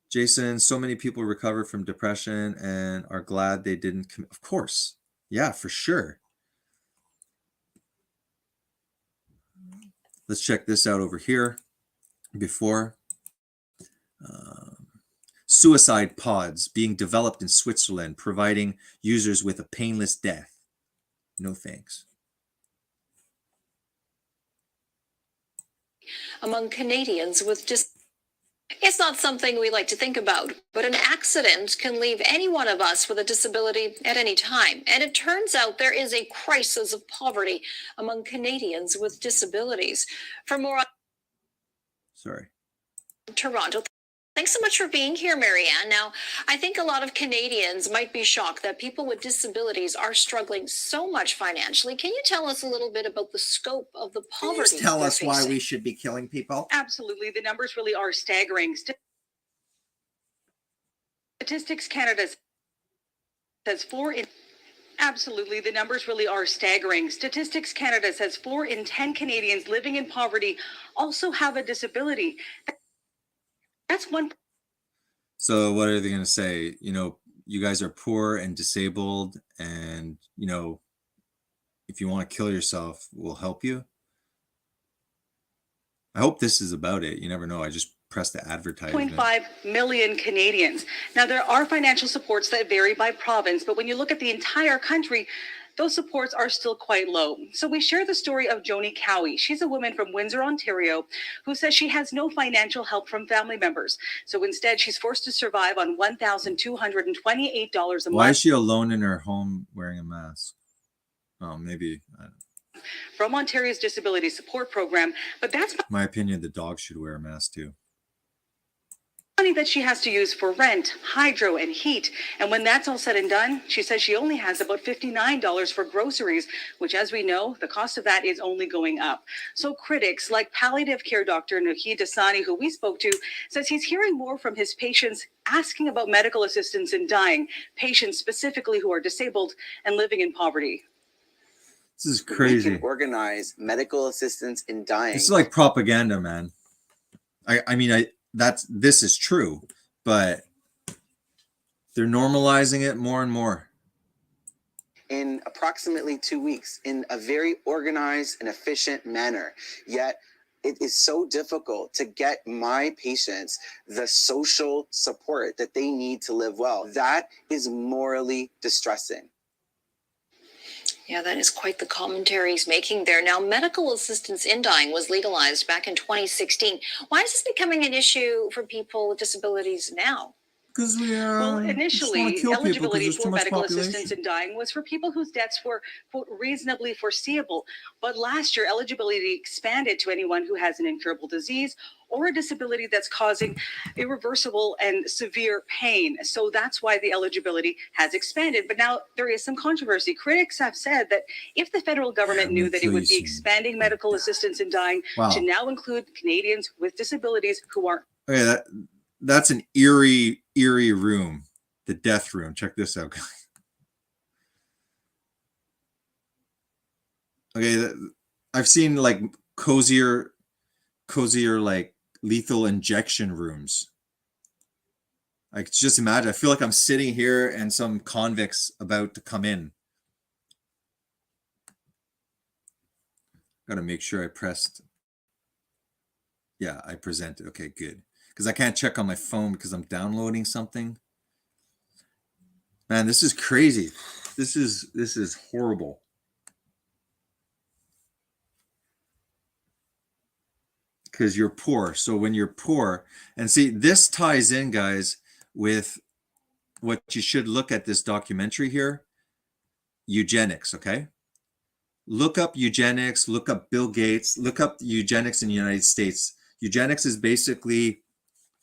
Jason. So many people recover from depression and are glad they didn't. Of course, yeah, for sure. Let's check this out over here. Before. Suicide pods being developed in Switzerland, providing users with a painless death. No thanks.
Among Canadians with it's not something we like to think about, but an accident can leave any one of us with a disability at any time. And it turns out there is a crisis of poverty among Canadians with disabilities. For more on
Sorry.
Toronto. Thanks so much for being here, Marianne. Now, I think a lot of Canadians might be shocked that people with disabilities are struggling so much financially. Can you tell us a little bit about the scope of the
Can you
poverty?
just tell
they're
us why
facing?
we should be killing people?
Absolutely. The numbers really are staggering. Statistics Canada says 4 in Absolutely. The numbers really are staggering. Statistics Canada says 4 in 10 Canadians living in poverty also have a disability. That's one.
So what are they going to say? You know, you guys are poor and disabled, and, you know, if you want to kill yourself, we'll help you. I hope this is about it. You never know. I just pressed the advertisement.
0.5 million Canadians. Now, there are financial supports that vary by province, but when you look at the entire country, those supports are still quite low. So we share the story of Joni Cowie. She's a woman from Windsor, Ontario, who says she has no financial help from family members. So instead, she's forced to survive on $1,228 a month.
Why is she alone in her home wearing a mask? Oh, maybe. I don't know.
From Ontario's Disability Support Program, but that's
My opinion, the dog should wear a mask too.
money that she has to use for rent, hydro, and heat. And when that's all said and done, she says she only has about $59 for groceries, which, as we know, the cost of that is only going up. So critics like palliative care doctor Nahid Dasani, who we spoke to, says he's hearing more from his patients asking about medical assistance in dying, patients specifically who are disabled and living in poverty.
This is
We
crazy.
can organize medical assistance in dying.
It's like propaganda, man. I mean, this is true, but they're normalizing it more and more.
In approximately 2 weeks in a very organized and efficient manner. Yet it is so difficult to get my patients the social support that they need to live well. That is morally distressing.
Yeah, that is quite the commentary he's making there. Now, medical assistance in dying was legalized back in 2016. Why is this becoming an issue for people with disabilities now?
Because we are.
Well, initially, eligibility for medical assistance in dying was for people whose deaths were, quote, reasonably foreseeable. But last year, eligibility expanded to anyone who has an incurable disease or a disability that's causing irreversible and severe pain. So that's why the eligibility has expanded. But now there is some controversy. Critics have said that if the federal government knew that it would be expanding medical assistance in dying to now include Canadians with disabilities who aren't.
Okay, that's an eerie room, the death room. Check this out, guys. Okay, I've seen like cozier like lethal injection rooms. I could just imagine. I feel like I'm sitting here and some convicts about to come in. Gotta make sure I pressed. Yeah, I presented. Okay, good. Because I can't check on my phone because I'm downloading something. Man, this is crazy. This is horrible. Because you're poor. So when you're poor, and see, this ties in, guys, with what you should look at this documentary here. Eugenics, okay? Look up eugenics, look up Bill Gates, look up eugenics in the United States. Eugenics is basically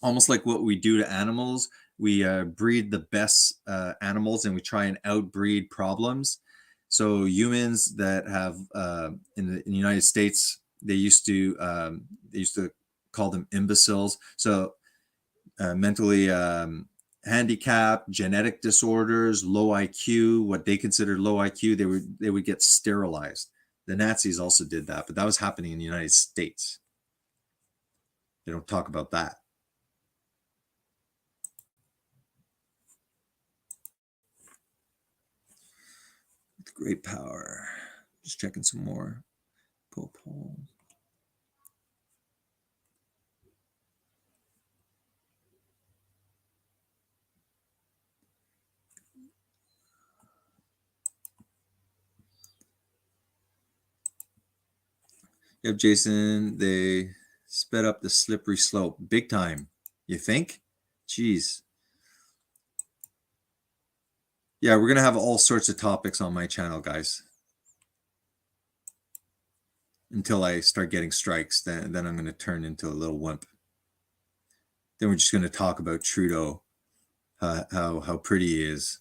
almost like what we do to animals. We breed the best animals and we try and outbreed problems. So humans that have in the United States, they used to call them imbeciles. So mentally handicapped, genetic disorders, low IQ, what they considered low IQ, they would get sterilized. The Nazis also did that, but that was happening in the United States. They don't talk about that. With great power. Just checking some more. Paul. Yep, Jason, they sped up the slippery slope big time. You think? Jeez. Yeah, we're going to have all sorts of topics on my channel, guys. Until I start getting strikes, then I'm going to turn into a little wimp. Then we're just going to talk about Trudeau, how pretty he is,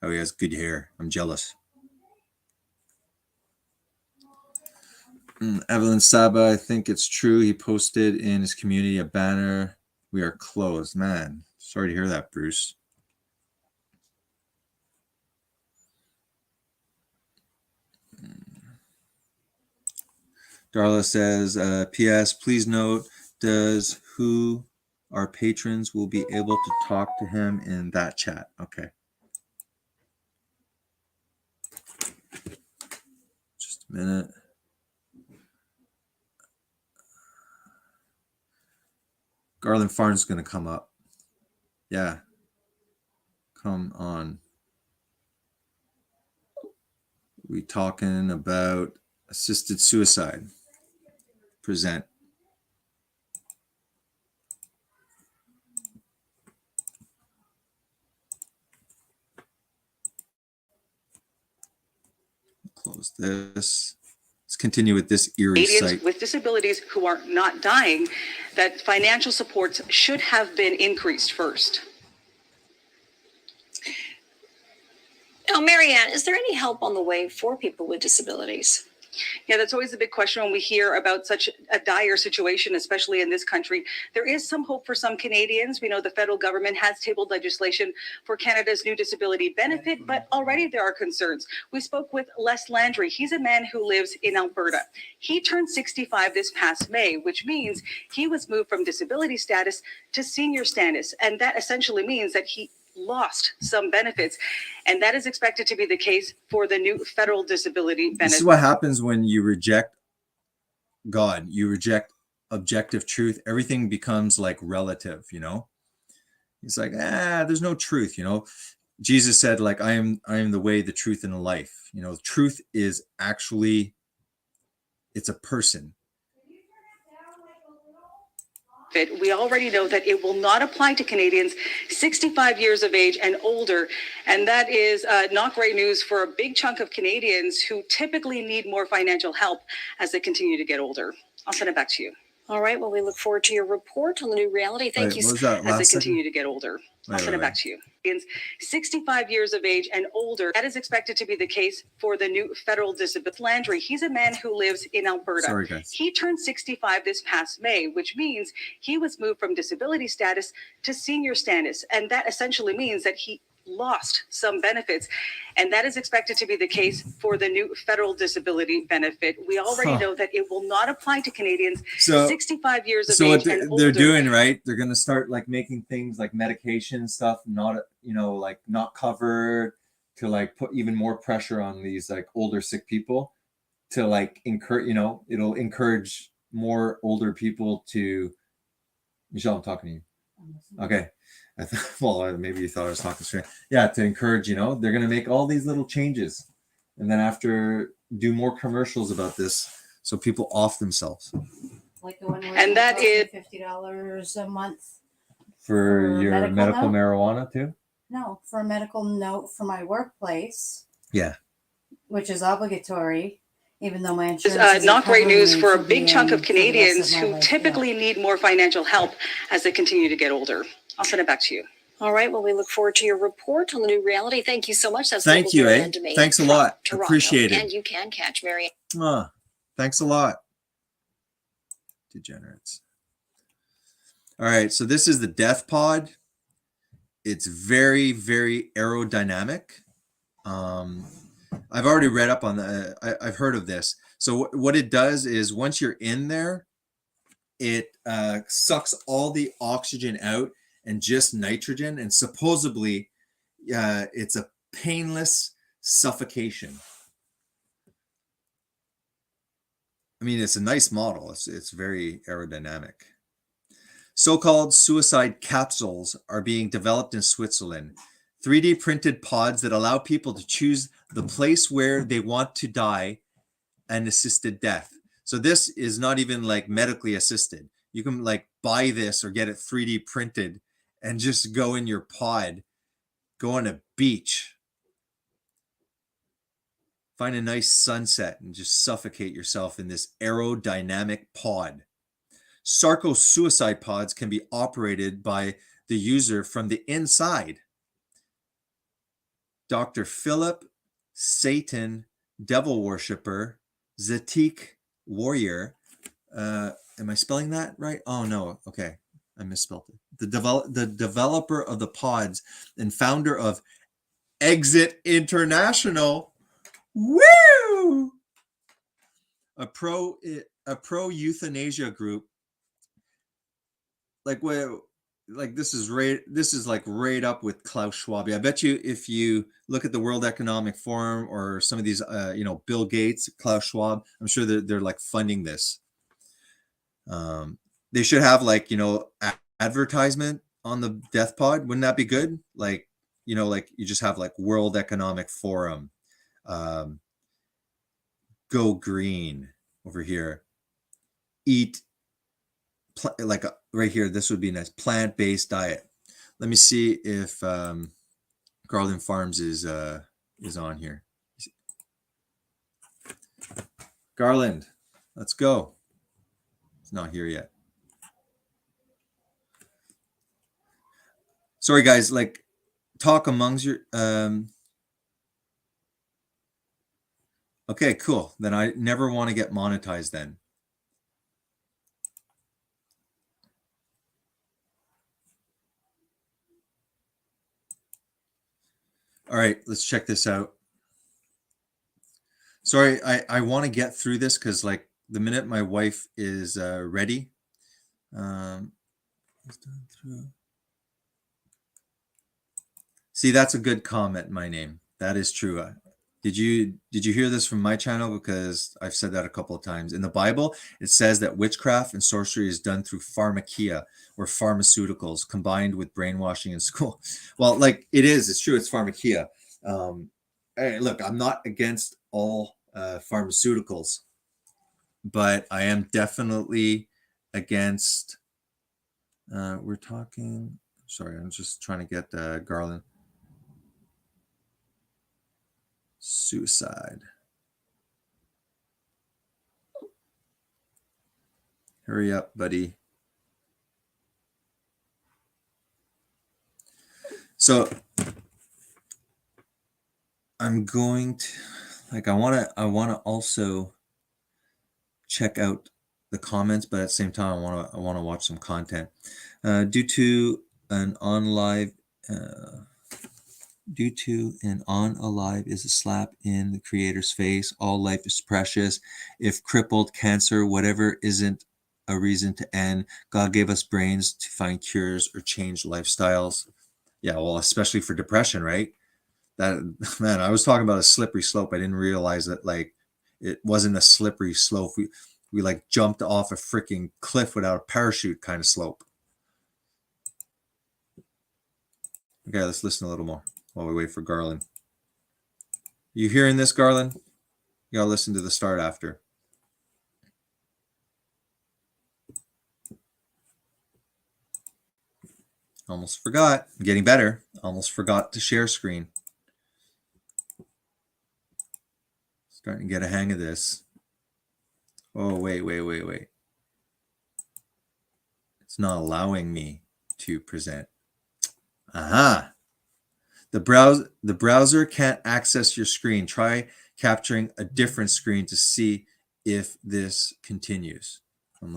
how he has good hair. I'm jealous. Evelyn Saba, I think it's true. He posted in his community a banner. We are closed. Man, sorry to hear that, Bruce. Darla says, P.S. Please note, does who our patrons will be able to talk to him in that chat. Okay. Just a minute. Garland Farms is going to come up. Yeah. Come on. We talking about assisted suicide. Present. Close this. Let's continue with this eerie
Canadians
site.
with disabilities who are not dying, that financial supports should have been increased first.
Now, Marianne, is there any help on the way for people with disabilities?
Yeah, that's always a big question when we hear about such a dire situation, especially in this country. There is some hope for some Canadians. We know the federal government has tabled legislation for Canada's new disability benefit, but already there are concerns. We spoke with Les Landry. He's a man who lives in Alberta. He turned 65 this past May, which means he was moved from disability status to senior status. And that essentially means that he lost some benefits, and that is expected to be the case for the new federal disability benefit.
This is what happens when you reject God, you reject objective truth. Everything becomes like relative, you know. It's like, there's no truth, you know. Jesus said, like, I am the way, the truth, and the life. You know, truth is actually, it's a person.
We already know that it will not apply to Canadians 65 years of age and older. And that is not great news for a big chunk of Canadians who typically need more financial help as they continue to get older. I'll send it back to you.
All right. Well, we look forward to your report on the new reality. Thank you.
What was that
As they
last
continue
second?
to get older. I'll send it back to you. 65 years of age and older. That is expected to be the case for the new federal disability. Landry, he's a man who lives in Alberta.
Sorry, guys.
He turned 65 this past May, which means he was moved from disability status to senior status. And that essentially means that he lost some benefits. And that is expected to be the case for the new federal disability benefit. We already know that it will not apply to Canadians 65 years of age and older.
They're doing, right? They're going to start like making things like medication stuff not, you know, like not covered, to like put even more pressure on these like older sick people, to like encourage, you know, it'll encourage more older people to. Michelle, I'm talking to you. Okay. Well, maybe you thought I was talking straight. Yeah, to encourage, you know, they're going to make all these little changes, and then after do more commercials about this, so people off themselves.
Like the one where
And that is
$50 a month.
For your medical marijuana too?
No, for a medical note for my workplace,
Yeah.
which is obligatory, even though my insurance isn't
not great
covering
news
me
for a
the
big chunk of
for the rest
Canadians
my
who
life,
typically need more financial help as they continue to get older. I'll send it back to you.
All right. Well, we look forward to your report on the new reality. Thank you so much. That's
Thank you,
Marianne Demey
Thanks a
from
lot.
Toronto.
Appreciate it.
And you can catch Marianne.
Thanks a lot. Degenerates. All right, so this is the Death Pod. It's very, very aerodynamic. I've already read up on the. I've heard of this. So what it does is once you're in there, it sucks all the oxygen out and just nitrogen, and supposedly it's a painless suffocation. I mean, it's a nice model. It's very aerodynamic. So-called suicide capsules are being developed in Switzerland. 3D printed pods that allow people to choose the place where they want to die and assisted death. So this is not even like medically assisted. You can like buy this or get it 3D printed and just go in your pod, go on a beach, find a nice sunset and just suffocate yourself in this aerodynamic pod. Sarco suicide pods can be operated by the user from the inside. Dr. Philip Satan, devil worshipper, Zatik warrior. Am I spelling that right? Oh no. Okay. I misspelled it. The developer of the pods and founder of Exit International. Woo! A pro euthanasia group. Like this is right up with Klaus Schwab. I bet you if you look at the World Economic Forum or some of these Bill Gates, Klaus Schwab, I'm sure they're like funding this. They should have advertisement on the death pod. Wouldn't that be good? Like you just have like World Economic Forum, go green over here, eat right here. This would be nice. Plant-based diet. Let me see if Garland Farms is on here. Garland, let's go. It's not here yet. Sorry guys, like talk amongst your okay, cool. Then I never want to get monetized then. All right, let's check this out. Sorry, I want to get through this because like the minute my wife is ready. See, that's a good comment, my name. That is true. Did you hear this from my channel? Because I've said that a couple of times. In the Bible, it says that witchcraft and sorcery is done through pharmakia or pharmaceuticals combined with brainwashing in school. Well, like it's true. It's pharmakia. Hey, look, I'm not against all pharmaceuticals, but I am definitely against, we're talking, sorry, I'm just trying to get Garland. Suicide. Hurry up, buddy. So I'm going to I want to also check out the comments, but at the same time I want to watch some content. Due to an unalive is a slap in the creator's face. All life is precious. If crippled, cancer, whatever isn't a reason to end. God gave us brains to find cures or change lifestyles. Yeah, well, especially for depression, right? That, man, I was talking about a slippery slope. I didn't realize that like it wasn't a slippery slope. We like jumped off a freaking cliff without a parachute kind of slope. Okay, let's listen a little more while we wait for Garland. You hearing this, Garland? You gotta listen to the start after. Almost forgot. I'm getting better. Almost forgot to share screen. Starting to get a hang of this. Oh, wait. It's not allowing me to present. Aha. The browser can't access your screen. Try capturing a different screen to see if this continues. I'm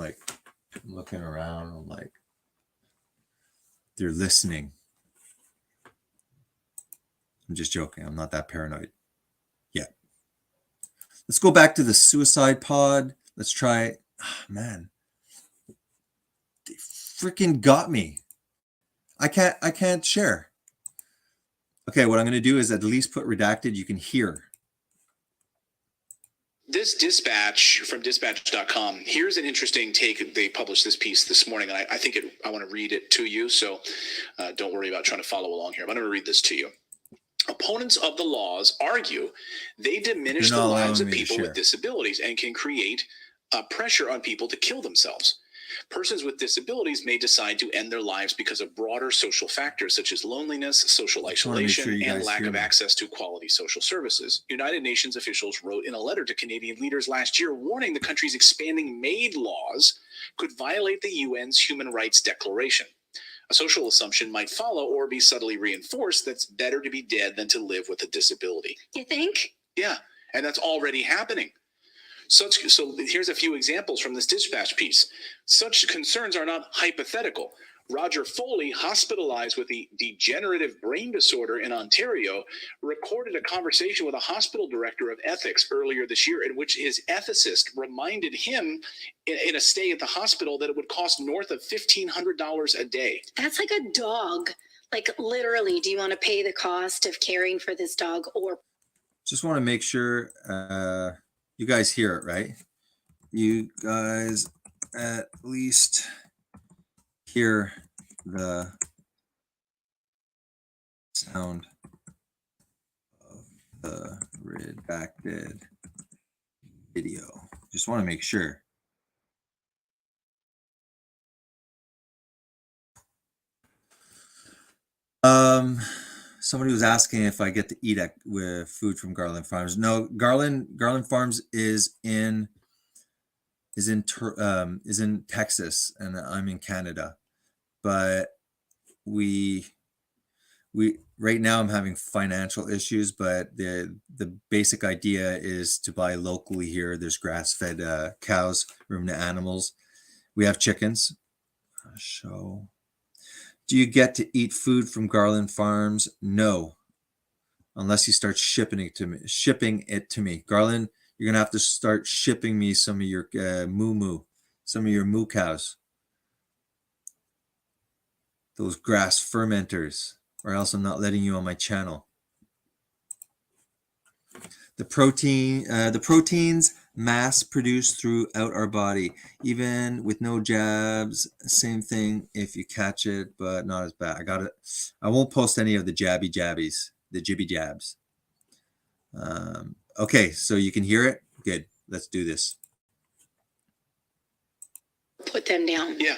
looking around. I'm like, they're listening. I'm just joking. I'm not that paranoid yet. Let's go back to the suicide pod. Let's try. Oh, man, they freaking got me. I can't share. Okay, what I'm going to do is at least put redacted. You can hear.
This dispatch from dispatch.com, here's an interesting take. They published this piece this morning, and I think I want to read it to you, so don't worry about trying to follow along here. I'm going to read this to you. Opponents of the laws argue they diminish the lives of people with disabilities and can create pressure on people to kill themselves. Persons with disabilities may decide to end their lives because of broader social factors such as loneliness, social
just wanna make sure
isolation,
you
and
guys
lack
hear
of
me.
access to quality social services. United Nations officials wrote in a letter to Canadian leaders last year warning the country's expanding MAID laws could violate the UN's Human Rights Declaration. A social assumption might follow or be subtly reinforced that's better to be dead than to live with a disability.
You think?
Yeah, and that's already happening. So here's a few examples from this dispatch piece. Such concerns are not hypothetical. Roger Foley, hospitalized with a degenerative brain disorder in Ontario, recorded a conversation with a hospital director of ethics earlier this year in which his ethicist reminded him in a stay at the hospital that it would cost north of $1,500 a day.
That's like a dog. Like literally, do you want to pay the cost of caring for this dog or
Just want to make sure you guys hear it, right? You guys at least hear the sound of the redacted video. Just want to make sure. Somebody was asking if I get to eat with food from Garland Farms. No, Garland Farms is in Texas, and I'm in Canada. But we right now I'm having financial issues, but the basic idea is to buy locally here. There's grass-fed cows, room to animals. We have chickens. So, do you get to eat food from Garland Farms? No, unless you start shipping it to me. Garland, you're gonna have to start shipping me some of your some of your moo cows, those grass fermenters, or else I'm not letting you on my channel. The proteins mass produced throughout our body, even with no jabs. Same thing if you catch it, but not as bad. I got it. I won't post any of the jibby jabs. Okay, so you can hear it. Good. Let's do this.
put them down?
Yeah.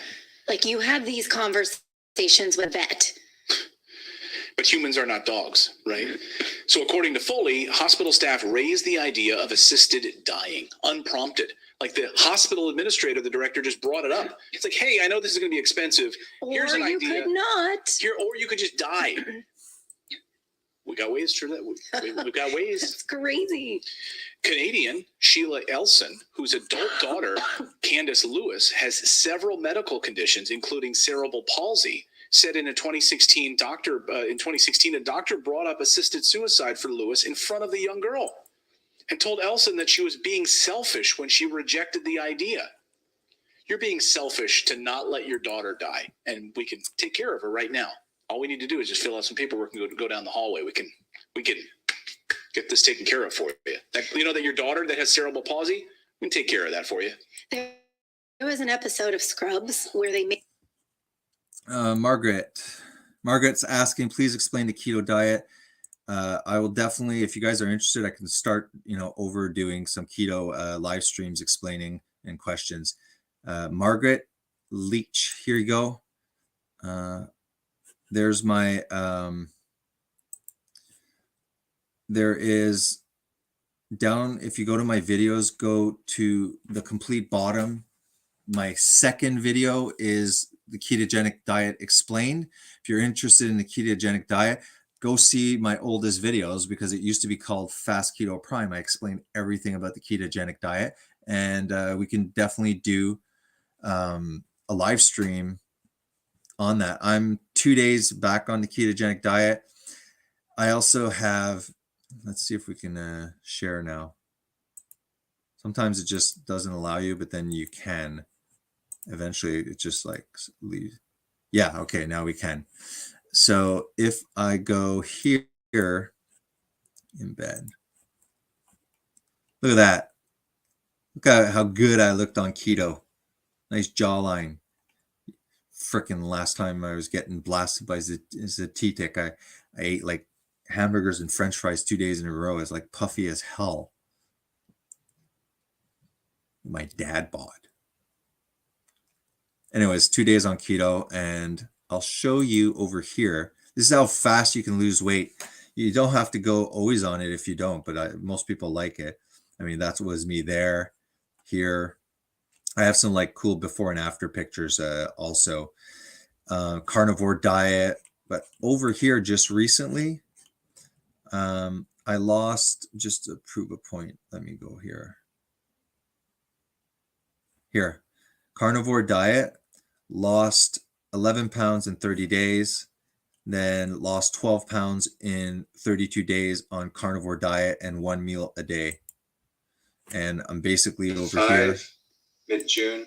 Like you have these conversations with vet.
But humans are not dogs, right? So according to Foley, hospital staff raised the idea of assisted dying, unprompted. Like the hospital administrator, the director just brought it up. It's like, hey, I know this is going to be expensive. Here's an idea.
Or you could not.
Or you could just die. We got ways to that. We've got ways.
That's crazy.
Canadian Sheila Elson, whose adult daughter, Candace Lewis, has several medical conditions, including cerebral palsy, said in 2016, a doctor brought up assisted suicide for Lewis in front of the young girl and told Elson that she was being selfish when she rejected the idea. You're being selfish to not let your daughter die, and we can take care of her right now. All we need to do is just fill out some paperwork and go down the hallway. We can get this taken care of for you. You know that your daughter that has cerebral palsy, we can take care of that for you.
There was an episode of Scrubs where they made
Margaret's asking, please explain the keto diet. I will definitely, if you guys are interested, I can start, overdoing some keto live streams explaining and questions. Margaret Leach, here you go. There's my, there is down, if you go to my videos, go to the complete bottom. My second video is the ketogenic diet explained. If you're interested in the ketogenic diet, go see my oldest videos because it used to be called Fast Keto Prime. I explained everything about the ketogenic diet, and we can definitely do a live stream on that. I'm 2 days back on the ketogenic diet. I also have, let's see if we can share now. Sometimes it just doesn't allow you, but then you can. Eventually it just like leave. Yeah, okay, now we can. So if I go here in bed, look at that. Look at how good I looked on keto. Nice jawline. Freaking last time I was getting blasted by Zetetic, I ate like hamburgers and French fries 2 days in a row. It's like puffy as hell. My dad bought. anyways, 2 days on keto, and I'll show you over here. This is how fast you can lose weight. You don't have to go always on it if you don't, but most people like it. I mean, that was me there, here. I have some like cool before and after pictures also. Carnivore diet, but over here just recently, I lost, just to prove a point. Let me go here. Here, carnivore diet, lost 11 pounds in 30 days, then lost 12 pounds in 32 days on carnivore diet and 1 meal a day. And I'm basically over here.
Mid-June,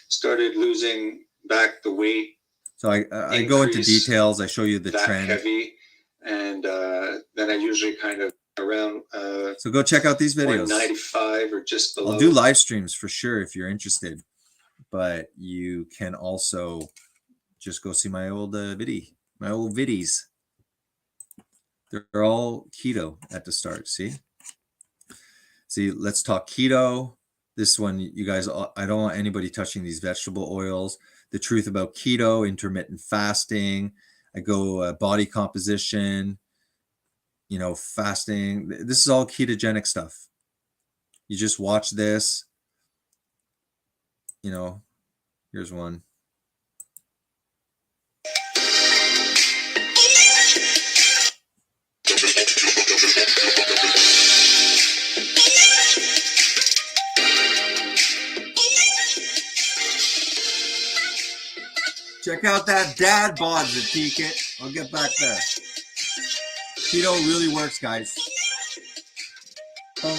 started losing back the weight.
So I go into details. I show you the trend.
Heavy, and then I usually kind of around.
So go check out these videos.
195 or just below.
I'll do live streams for sure if you're interested, but you can also just go see my old viddies. They're all keto at the start. See, let's talk keto. This one, you guys, I don't want anybody touching these vegetable oils. The truth about keto, intermittent fasting. I go body composition, fasting. This is all ketogenic stuff. You just watch this. Here's one. Check out that dad bod, Zatika. I'll get back there. Keto really works, guys. Boom.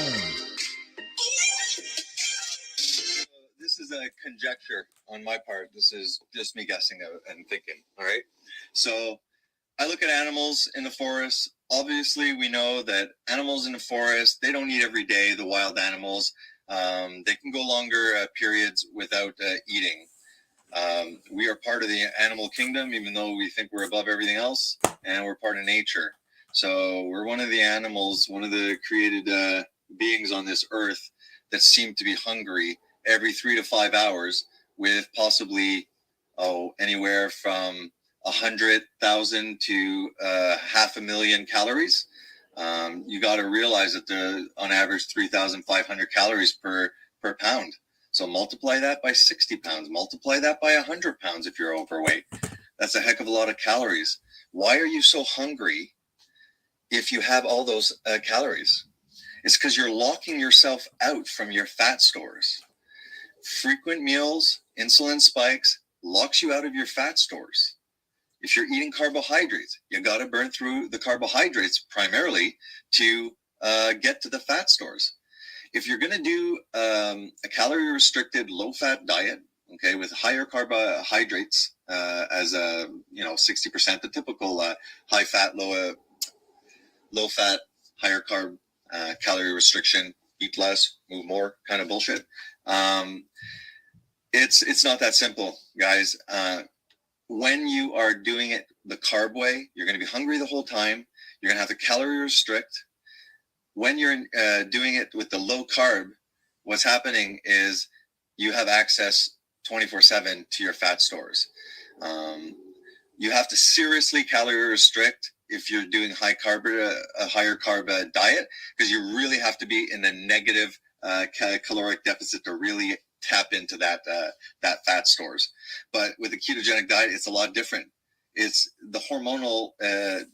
This is a conjecture on my part. This is just me guessing and thinking. All right. So I look at animals in the forest. Obviously, we know that animals in the forest, they don't eat every day, the wild animals. They can go longer periods without eating. We are part of the animal kingdom, even though we think we're above everything else, and we're part of nature. So we're one of the animals, one of the created beings on this earth that seem to be hungry every 3 to 5 hours with possibly, anywhere from 100,000 to 500,000 calories. You got to realize that on average 3,500 calories per pound. So multiply that by 60 pounds, multiply that by 100 pounds if you're overweight. That's a heck of a lot of calories. Why are you so hungry if you have all those calories? It's because you're locking yourself out from your fat stores. Frequent meals, insulin spikes, locks you out of your fat stores. If you're eating carbohydrates, you got to burn through the carbohydrates primarily to get to the fat stores. If you're going to do a calorie restricted low fat diet, okay, with higher carbohydrates as 60%, the typical high fat, low fat, higher carb calorie restriction, eat less, move more kind of bullshit. It's not that simple, guys. When you are doing it the carb way, you're going to be hungry the whole time. You're going to have to calorie restrict. When you're doing it with the low carb, what's happening is you have access 24/7 to your fat stores. You have to seriously calorie restrict if you're doing a higher carb diet, because you really have to be in a negative caloric deficit to really tap into that fat stores. But with a ketogenic diet, it's a lot different. It's the hormonal,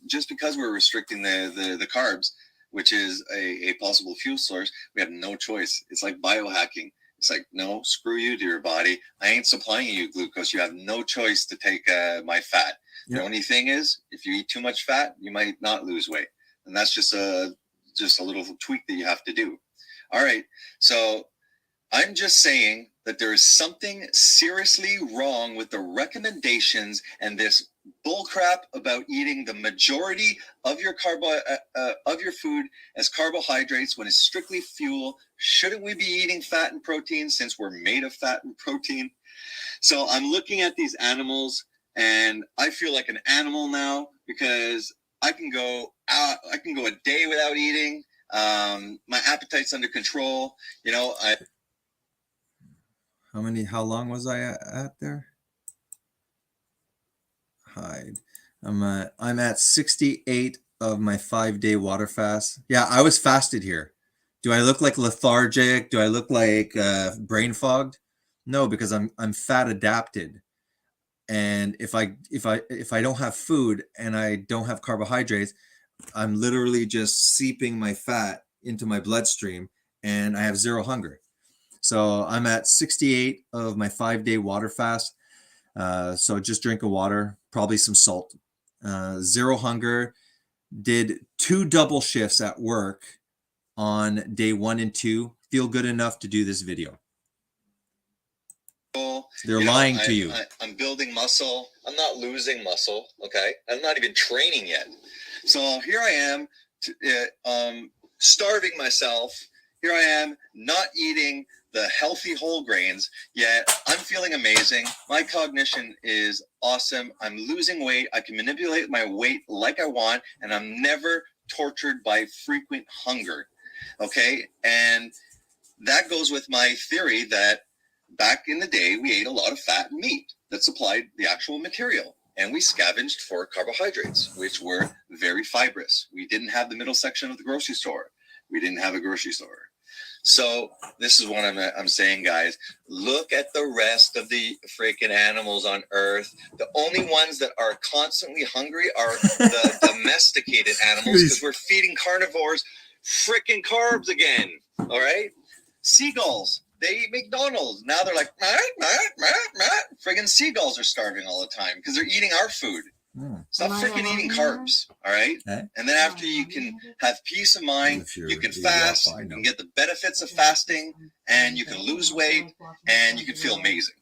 just because we're restricting the carbs, which is a possible fuel source, we have no choice. It's like biohacking. It's like, no, screw you to your body. I ain't supplying you glucose. You have no choice to take my fat. Yep. The only thing is, if you eat too much fat, you might not lose weight. And that's just a little tweak that you have to do. All right. So I'm just saying that there is something seriously wrong with the recommendations and this bullcrap about eating the majority of your food as carbohydrates when it's strictly fuel. Shouldn't we be eating fat and protein since we're made of fat and protein? So I'm looking at these animals and I feel like an animal now because I can go a day without eating. My appetite's under control.
How long was I at there? Hide. I'm at 68 of my 5-day water fast. Yeah, I was fasted here. Do I look like lethargic? Do I look like brain fogged? No, because I'm fat adapted. And if I don't have food and I don't have carbohydrates, I'm literally just seeping my fat into my bloodstream and I have zero hunger. So I'm at 68 of my 5-day water fast. So just drink of water, probably some salt, zero hunger. Did 2 double shifts at work on day 1 and 2. Feel good enough to do this video. They're lying to you.
I'm building muscle. I'm not losing muscle. Okay. I'm not even training yet. So here I am, starving myself. Here I am, not eating the healthy whole grains, yet I'm feeling amazing. My cognition is awesome. I'm losing weight. I can manipulate my weight like I want, and I'm never tortured by frequent hunger. Okay. And that goes with my theory that back in the day, we ate a lot of fat and meat that supplied the actual material, and we scavenged for carbohydrates, which were very fibrous. We didn't have the middle section of the grocery store. We didn't have a grocery store. So this is what I'm saying, guys. Look at the rest of the freaking animals on Earth. The only ones that are constantly hungry are the domesticated animals, because we're feeding carnivores freaking carbs again. All right? Seagulls. They eat McDonald's. Now they're like, friggin' seagulls are starving all the time because they're eating our food. Stop freaking eating carbs, all right? And then after you can have peace of mind, you can fast, you can get the benefits of fasting, and you can lose weight, and you can feel amazing.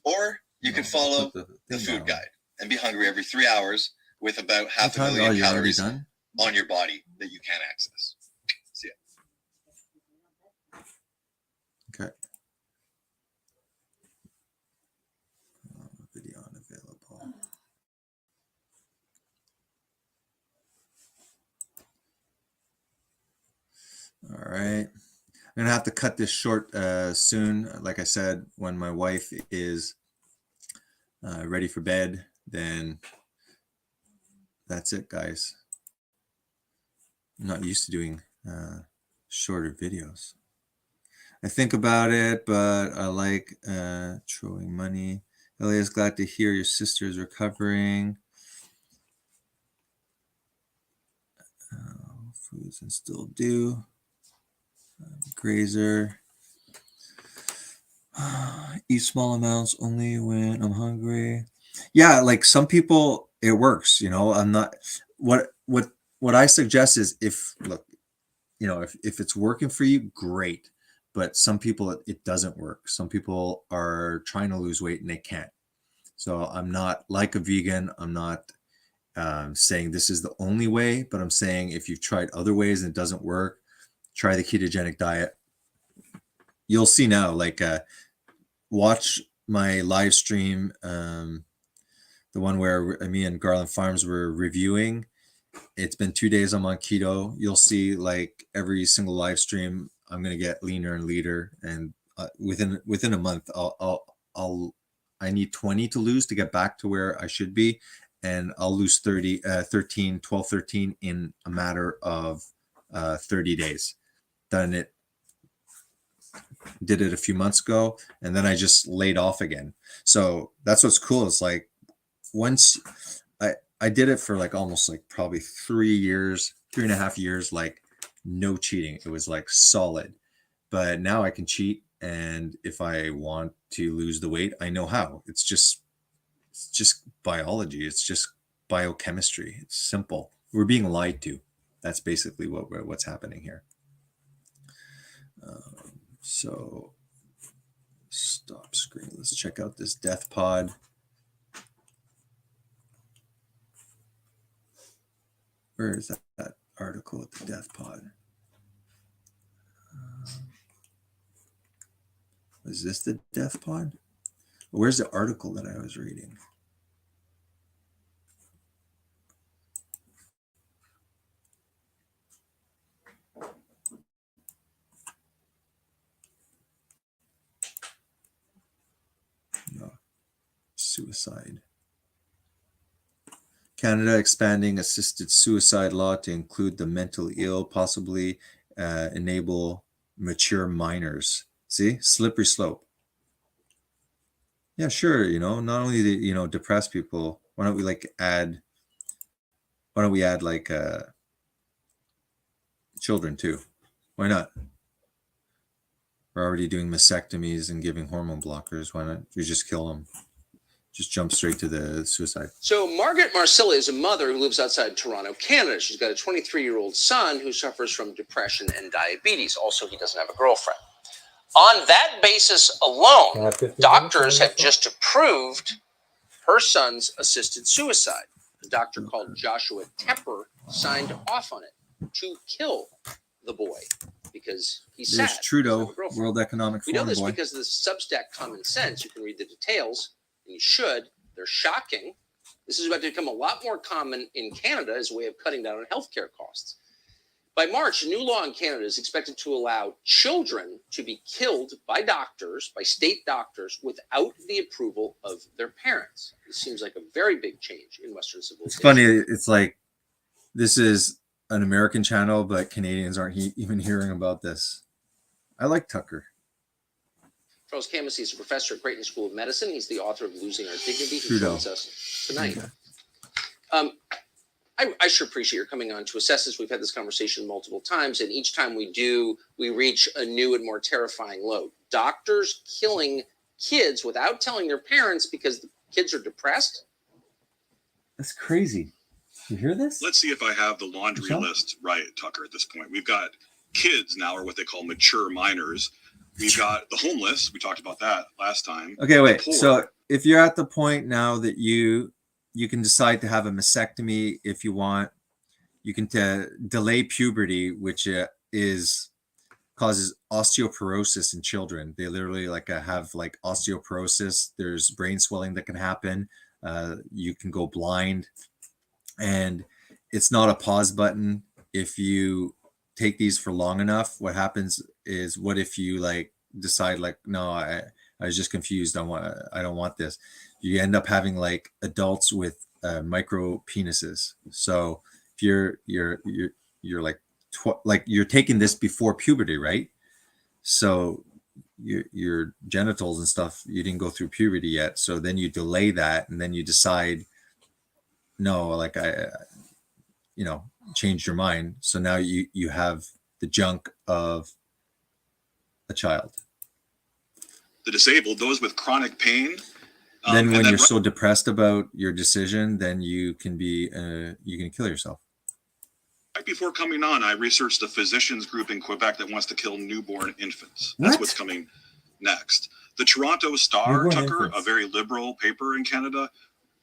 Or you can follow the food guide and be hungry every 3 hours with about 500,000 calories on your body that you can't access. See ya.
Okay. Video unavailable. All right. I'm gonna have to cut this short soon. Like I said, when my wife is ready for bed, then that's it, guys. I'm not used to doing shorter videos. I think about it, but I like throwing money. Elias, glad to hear your sister is recovering. Foods and still do. Grazer. Eat small amounts only when I'm hungry. Yeah, like some people, it works. You know, I'm not. What I suggest is if it's working for you, great. But some people it doesn't work. Some people are trying to lose weight and they can't. So I'm not like a vegan. I'm not saying this is the only way, but I'm saying if you've tried other ways and it doesn't work, try the ketogenic diet. You'll see now, like watch my live stream, the one where me and Garland Farms were reviewing. It's been 2 days I'm on keto. You'll see like every single live stream, I'm going to get leaner and leaner. And within a month, I need 20 to lose to get back to where I should be. And I'll lose 13 in a matter of 30 days. Did it a few months ago, and then I just laid off again. So that's what's cool. It's like once I did it for like almost like probably 3.5 years, like no cheating. It was like solid. But now I can cheat, and if I want to lose the weight, I know how. It's just biology. It's just biochemistry. It's simple. We're being lied to. That's basically what's happening here. So stop screen. Let's check out this death pod. Where is that article at the death pod? Is this the death pod? Where's the article that I was reading? suicide. Canada expanding assisted suicide law to include the mentally ill, possibly enable mature minors. See, slippery slope. Yeah, sure. Not only the depressed people. Why don't we add like children too? Why not? We're already doing mastectomies and giving hormone blockers. Why not you just kill them? Just jump straight to the suicide.
So Margaret Marcilla is a mother who lives outside Toronto, Canada. She's got a 23-year-old son who suffers from depression and diabetes. Also, he doesn't have a girlfriend. On that basis alone, doctors have just approved her son's assisted suicide. A doctor called Joshua Tepper signed off on it to kill the boy because he's sad.
There's Trudeau, World Economic
We know
Forum
this
boy.
because of the Substack Common Sense. You can read the details, and you should. They're shocking. This is about to become a lot more common in Canada as a way of cutting down on healthcare costs. By March, a new law in Canada is expected to allow children to be killed by doctors, by state doctors, without the approval of their parents. This seems like a very big change in Western civilization.
It's funny. It's like this is an American channel, but Canadians aren't even hearing about this. I like Tucker.
Charles Camus is a professor at Creighton School of Medicine. He's the author of Losing Our Dignity, who
Trudeau.
joins us tonight. I sure appreciate your coming on to assess this. We've had this conversation multiple times, and each time we do, we reach a new and more terrifying low. Doctors killing kids without telling their parents because the kids are depressed.
That's crazy. You hear this?
Let's see if I have the laundry list right, Tucker, at this point. We've got kids now, or what they call mature minors. We've got the homeless. We talked about that last time.
Okay, wait.
Poor.
So if you're at the point now that you can decide to have a mastectomy if you want, you can delay puberty, which causes osteoporosis in children. They literally have osteoporosis. There's brain swelling that can happen. You can go blind, and it's not a pause button. If you take these for long enough, what happens is, what if you decide no, I was just confused. I don't want this. You end up having adults with micro penises. So if you're you're taking this before puberty, right? So your genitals and stuff, you didn't go through puberty yet. So then you delay that, and then you decide, no, I changed your mind. So now you have the junk of a child.
The disabled, those with chronic pain.
Then when you're so depressed about your decision, then you can kill yourself.
Right before coming on, I researched a physicians group in Quebec that wants to kill newborn infants. That's what's coming next. The Toronto Star,
Newborn
Tucker,
infants.
a very liberal paper in Canada,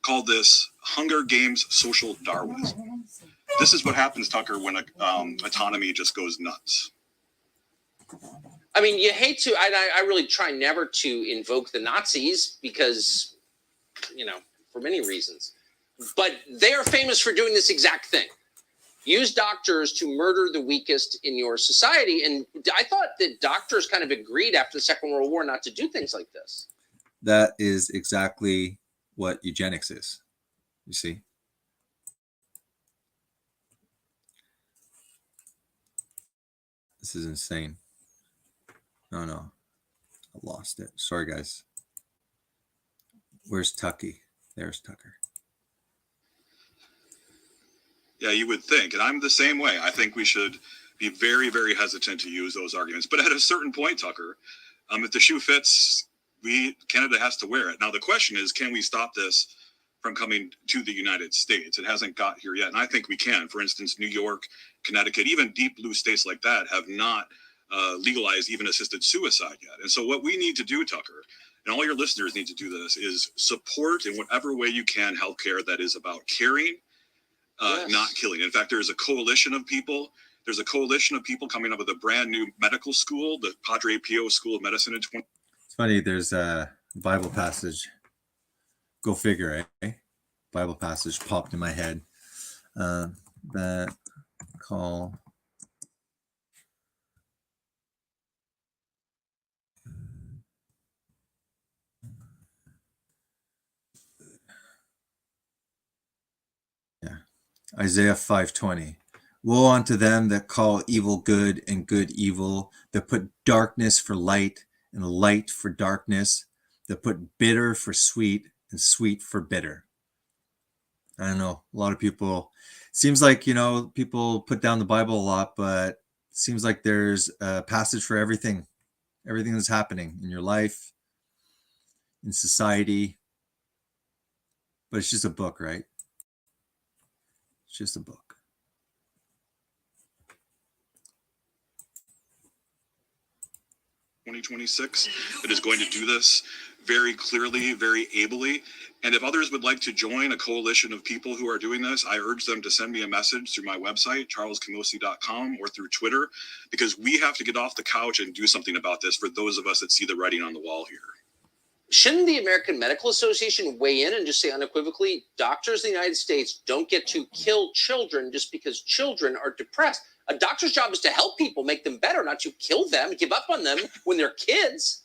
called this Hunger Games social Darwinism. This is what happens, Tucker, when autonomy just goes nuts.
I mean, you hate to, I really try never to invoke the Nazis because, for many reasons. But they are famous for doing this exact thing. Use doctors to murder the weakest in your society. And I thought that doctors kind of agreed after the Second World War not to do things like this.
That is exactly what eugenics is. You see? This is insane. No. I lost it. Sorry, guys. Where's Tucky? There's Tucker.
Yeah, you would think. And I'm the same way. I think we should be very, very hesitant to use those arguments. But at a certain point, Tucker, if the shoe fits, Canada has to wear it. Now, the question is, can we stop this from coming to the United States? It hasn't got here yet. And I think we can. For instance, New York, Connecticut, even deep blue states like that have not legalized even assisted suicide yet. And so what we need to do, Tucker, and all your listeners need to do this, is support in whatever way you can healthcare that is about caring, not killing. In fact, there's a coalition of people. There's a coalition of people coming up with a brand new medical school, the Padre Pio School of Medicine in 20.
It's funny. There's a Bible passage. Go figure, eh? Bible passage popped in my head. That call. Isaiah 5:20. Woe unto them that call evil good and good evil, that put darkness for light and light for darkness, that put bitter for sweet and sweet for bitter. I don't know. A lot of people, seems like, people put down the Bible a lot, but it seems like there's a passage for everything that's happening in your life, in society. But it's just a book, right? It's just a book.
(2026) that is going to do this very clearly, very ably. And if others would like to join a coalition of people who are doing this, I urge them to send me a message through my website, charlescamosi.com, or through Twitter, because we have to get off the couch and do something about this for those of us that see the writing on the wall here.
Shouldn't the American Medical Association weigh in and just say unequivocally, doctors in the United States don't get to kill children just because children are depressed? A doctor's job is to help people, make them better, not to kill them, give up on them when they're kids.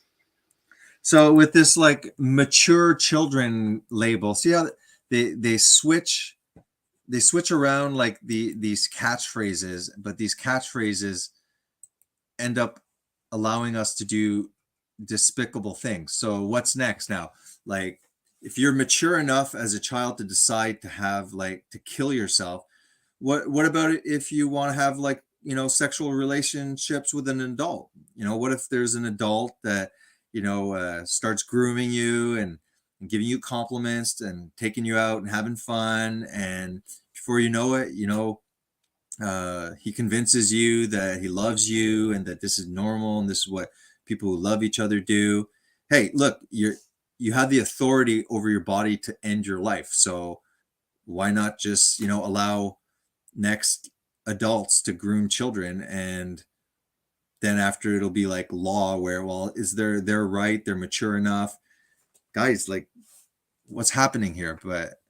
So with this like mature children label, see how they switch around like these catchphrases, but these catchphrases end up allowing us to do despicable things. So what's next now? Like if you're mature enough as a child to decide to have to kill yourself, what about it if you want to have sexual relationships with an adult? What if there's an adult that starts grooming you and giving you compliments and taking you out and having fun, and before you know it, he convinces you that he loves you and that this is normal and this is what people who love each other do. Hey, look, you have the authority over your body to end your life, so why not just allow next adults to groom children, and then after it'll be like law where, well, is they're right, they're mature enough. Guys, like what's happening here? But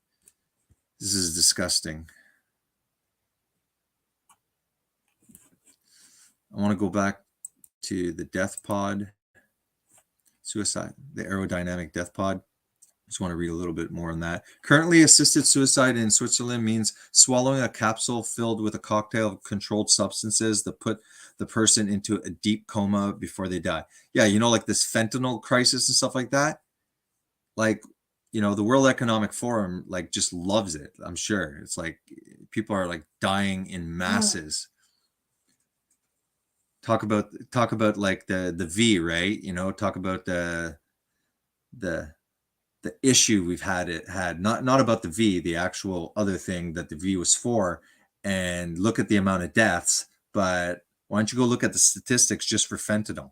this is disgusting. I want to go back to the death pod suicide, the aerodynamic death pod. Just want to read a little bit more on that. Currently, assisted suicide in Switzerland means swallowing a capsule filled with a cocktail of controlled substances that put the person into a deep coma before they die. Yeah, like this fentanyl crisis and stuff like that. Like, the World Economic Forum just loves it. I'm sure it's like people are dying in masses. Talk about like the V, right? Talk about the issue we've had not about the V, the actual other thing that the V was for, and look at the amount of deaths. But why don't you go look at the statistics just for fentanyl?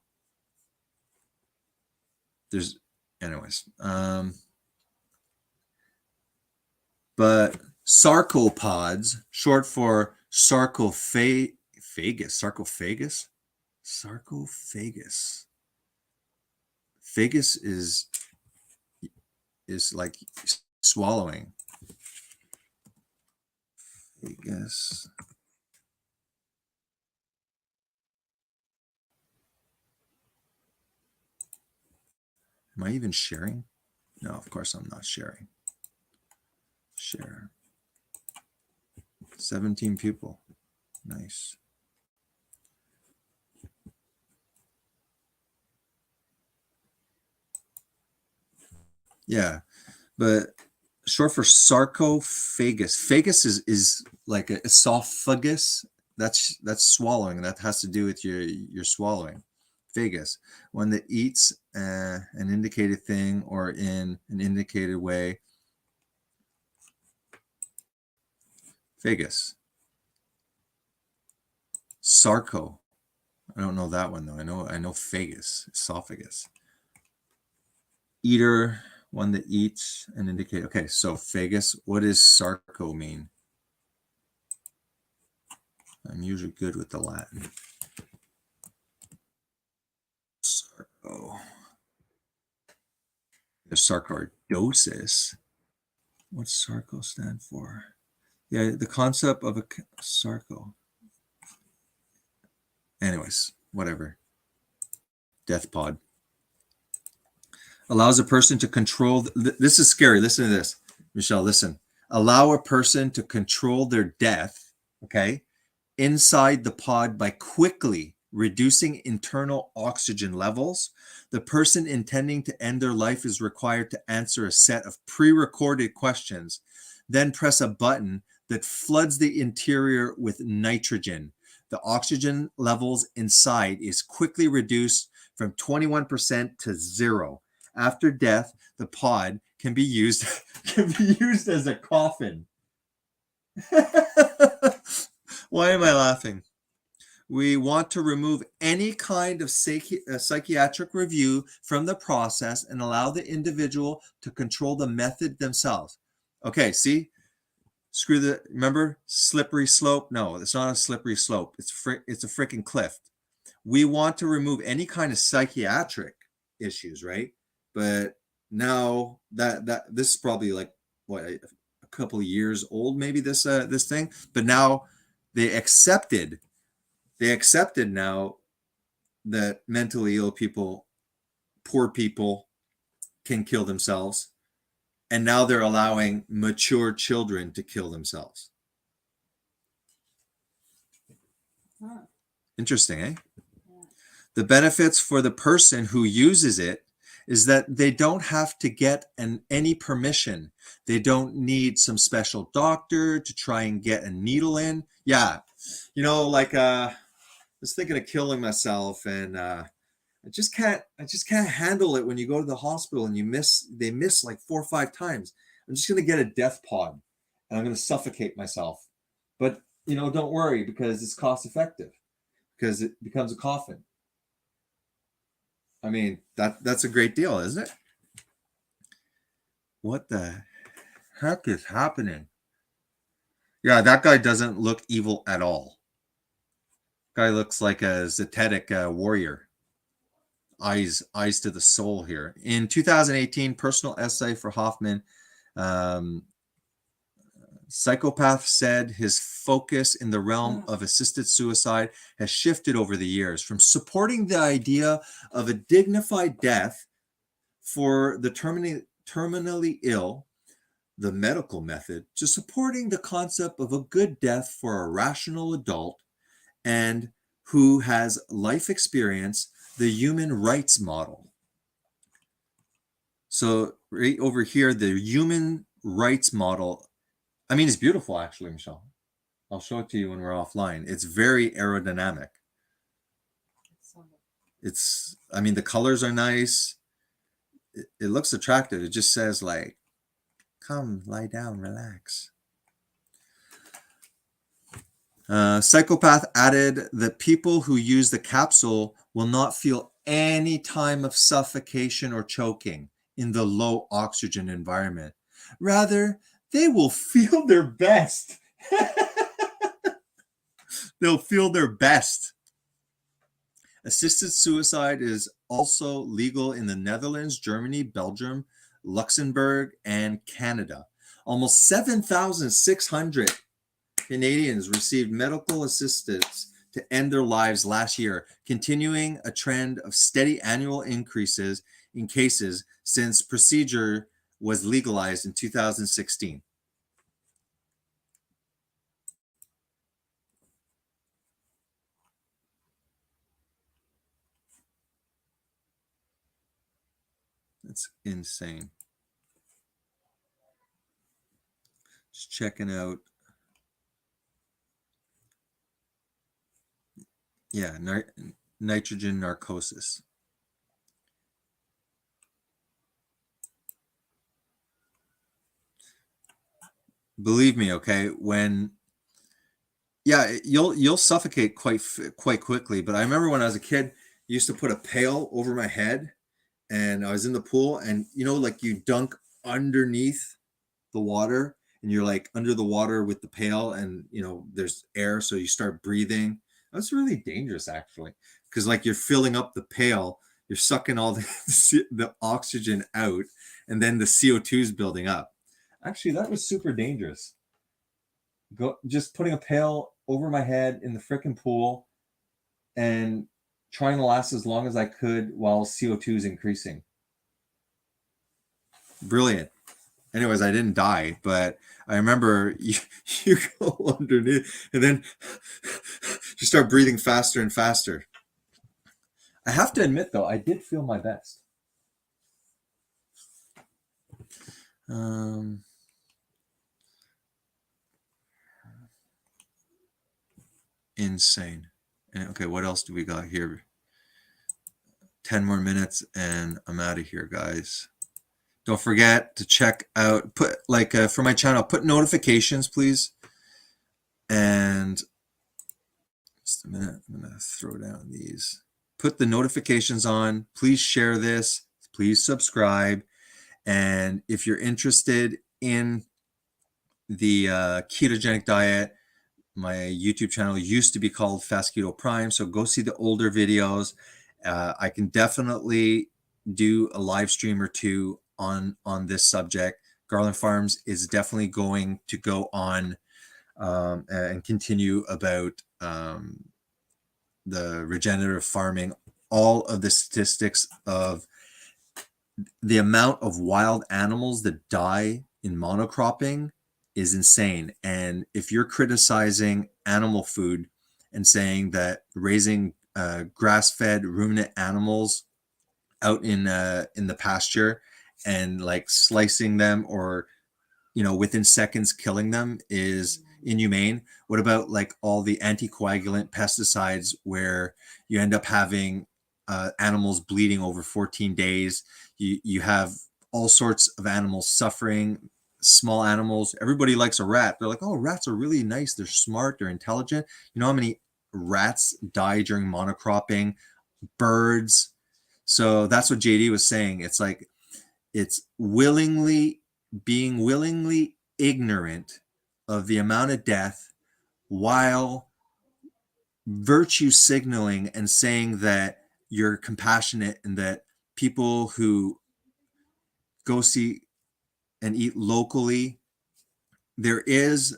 Anyways. But sarcopods, short for sarcophagus. Phagus is like swallowing. Phagus. Am I even sharing? No, of course I'm not sharing. Share. 17 people. Nice. Yeah, but short for sarcophagus. Phagus is like an esophagus. That's swallowing. That has to do with your swallowing. Phagus, one that eats an indicated thing or in an indicated way. Phagus. Sarco. I don't know that one though. I know phagus, esophagus. Eater, one that eats and indicate. Okay, so phagus. What does sarco mean? I'm usually good with the Latin. Sarco. There's sarcoidosis. What's sarco stand for? Yeah, the concept of a sarco. Anyways, whatever. Death pod. Allows a person to control. This is scary. Listen to this, Michelle. Listen. allow a person to control their death, okay, inside the pod by quickly reducing internal oxygen levels. The person intending to end their life is required to answer a set of pre-recorded questions, then press a button that floods the interior with nitrogen. The oxygen levels inside is quickly reduced from 21% to 0. After death, the pod can be used as a coffin. Why am I laughing? We want to remove any kind of psychiatric review from the process and allow the individual to control the method themselves. Okay, see? Remember, slippery slope? No, it's not a slippery slope. It's a freaking cliff. We want to remove any kind of psychiatric issues, right? But now that this is probably like what, a couple of years old, maybe this thing. But now they accepted now that mentally ill people, poor people, can kill themselves. And now they're allowing mature children to kill themselves.
Huh.
Interesting, eh? Yeah. The benefits for the person who uses it is that they don't have to get any permission. They don't need some special doctor to try and get a needle in. Yeah, you know, like I was thinking of killing myself, and I just can't handle it when you go to the hospital and they miss like 4 or 5 times. I'm just going to get a death pod and I'm going to suffocate myself. But, you know, don't worry, because it's cost effective, because it becomes a coffin. I mean, that's a great deal, isn't it? What the heck is happening? Yeah, that guy doesn't look evil at all. Guy looks like a Zetetic warrior. Eyes to the soul here. In 2018, personal essay for Hoffman, Psychopath said his focus in the realm of assisted suicide has shifted over the years, from supporting the idea of a dignified death for the terminally ill, the medical method, to supporting the concept of a good death for a rational adult and who has life experience, the human rights model. So right over here, the human rights model, I mean, it's beautiful, actually, Michelle. I'll show it to you when we're offline. It's very aerodynamic. I mean, the colors are nice. It looks attractive. It just says like, come lie down, relax. Psychopath added that people who use the capsule will not feel any time of suffocation or choking in the low oxygen environment. Rather, they will feel their best. They'll feel their best. Assisted suicide is also legal in the Netherlands, Germany, Belgium, Luxembourg, and Canada. Almost 7,600 Canadians received medical assistance to end their lives last year, continuing a trend of steady annual increases in cases since procedure was legalized in 2016. That's insane. Just checking out. Yeah, nitrogen narcosis. Believe me, okay, when you'll suffocate quite quickly. But I remember when I was a kid, I used to put a pail over my head, and I was in the pool, and you know, like you dunk underneath the water, and you're like under the water with the pail, and you know there's air, so you start breathing. That's really dangerous, actually, because like you're filling up the pail, you're sucking all the oxygen out, and then the CO2 is building up. Actually, that was super dangerous. Just putting a pail over my head in the frickin' pool and trying to last as long as I could while CO2 is increasing. Brilliant. anyways, I didn't die, but I remember you go underneath and then you start breathing faster and faster. I have to admit, though, I did feel my best. Insane. And okay, what else do we got here? 10 more minutes and I'm out of here, guys. Don't forget to check out, put like for my channel, put notifications, please. And just a minute, I'm gonna throw down these. Put the notifications on. Please share this. Please subscribe. And if you're interested in the ketogenic diet, my YouTube channel used to be called Fast Keto Prime. So go see the older videos. I can definitely do a live stream or two on this subject. Garland Farms is definitely going to go on and continue about the regenerative farming, all of the statistics of the amount of wild animals that die in monocropping is insane. And if you're criticizing animal food and saying that raising grass-fed ruminant animals out in the pasture and like slicing them or, you know, within seconds killing them is inhumane, what about like all the anticoagulant pesticides where you end up having animals bleeding over 14 days? You have all sorts of animals suffering, small animals. Everybody likes a rat. They're like, oh, rats are really nice. They're smart. They're intelligent. You know how many rats die during monocropping? Birds. So that's what JD was saying. It's like, it's being willingly ignorant of the amount of death while virtue signaling and saying that you're compassionate and that people who go see and eat locally, there is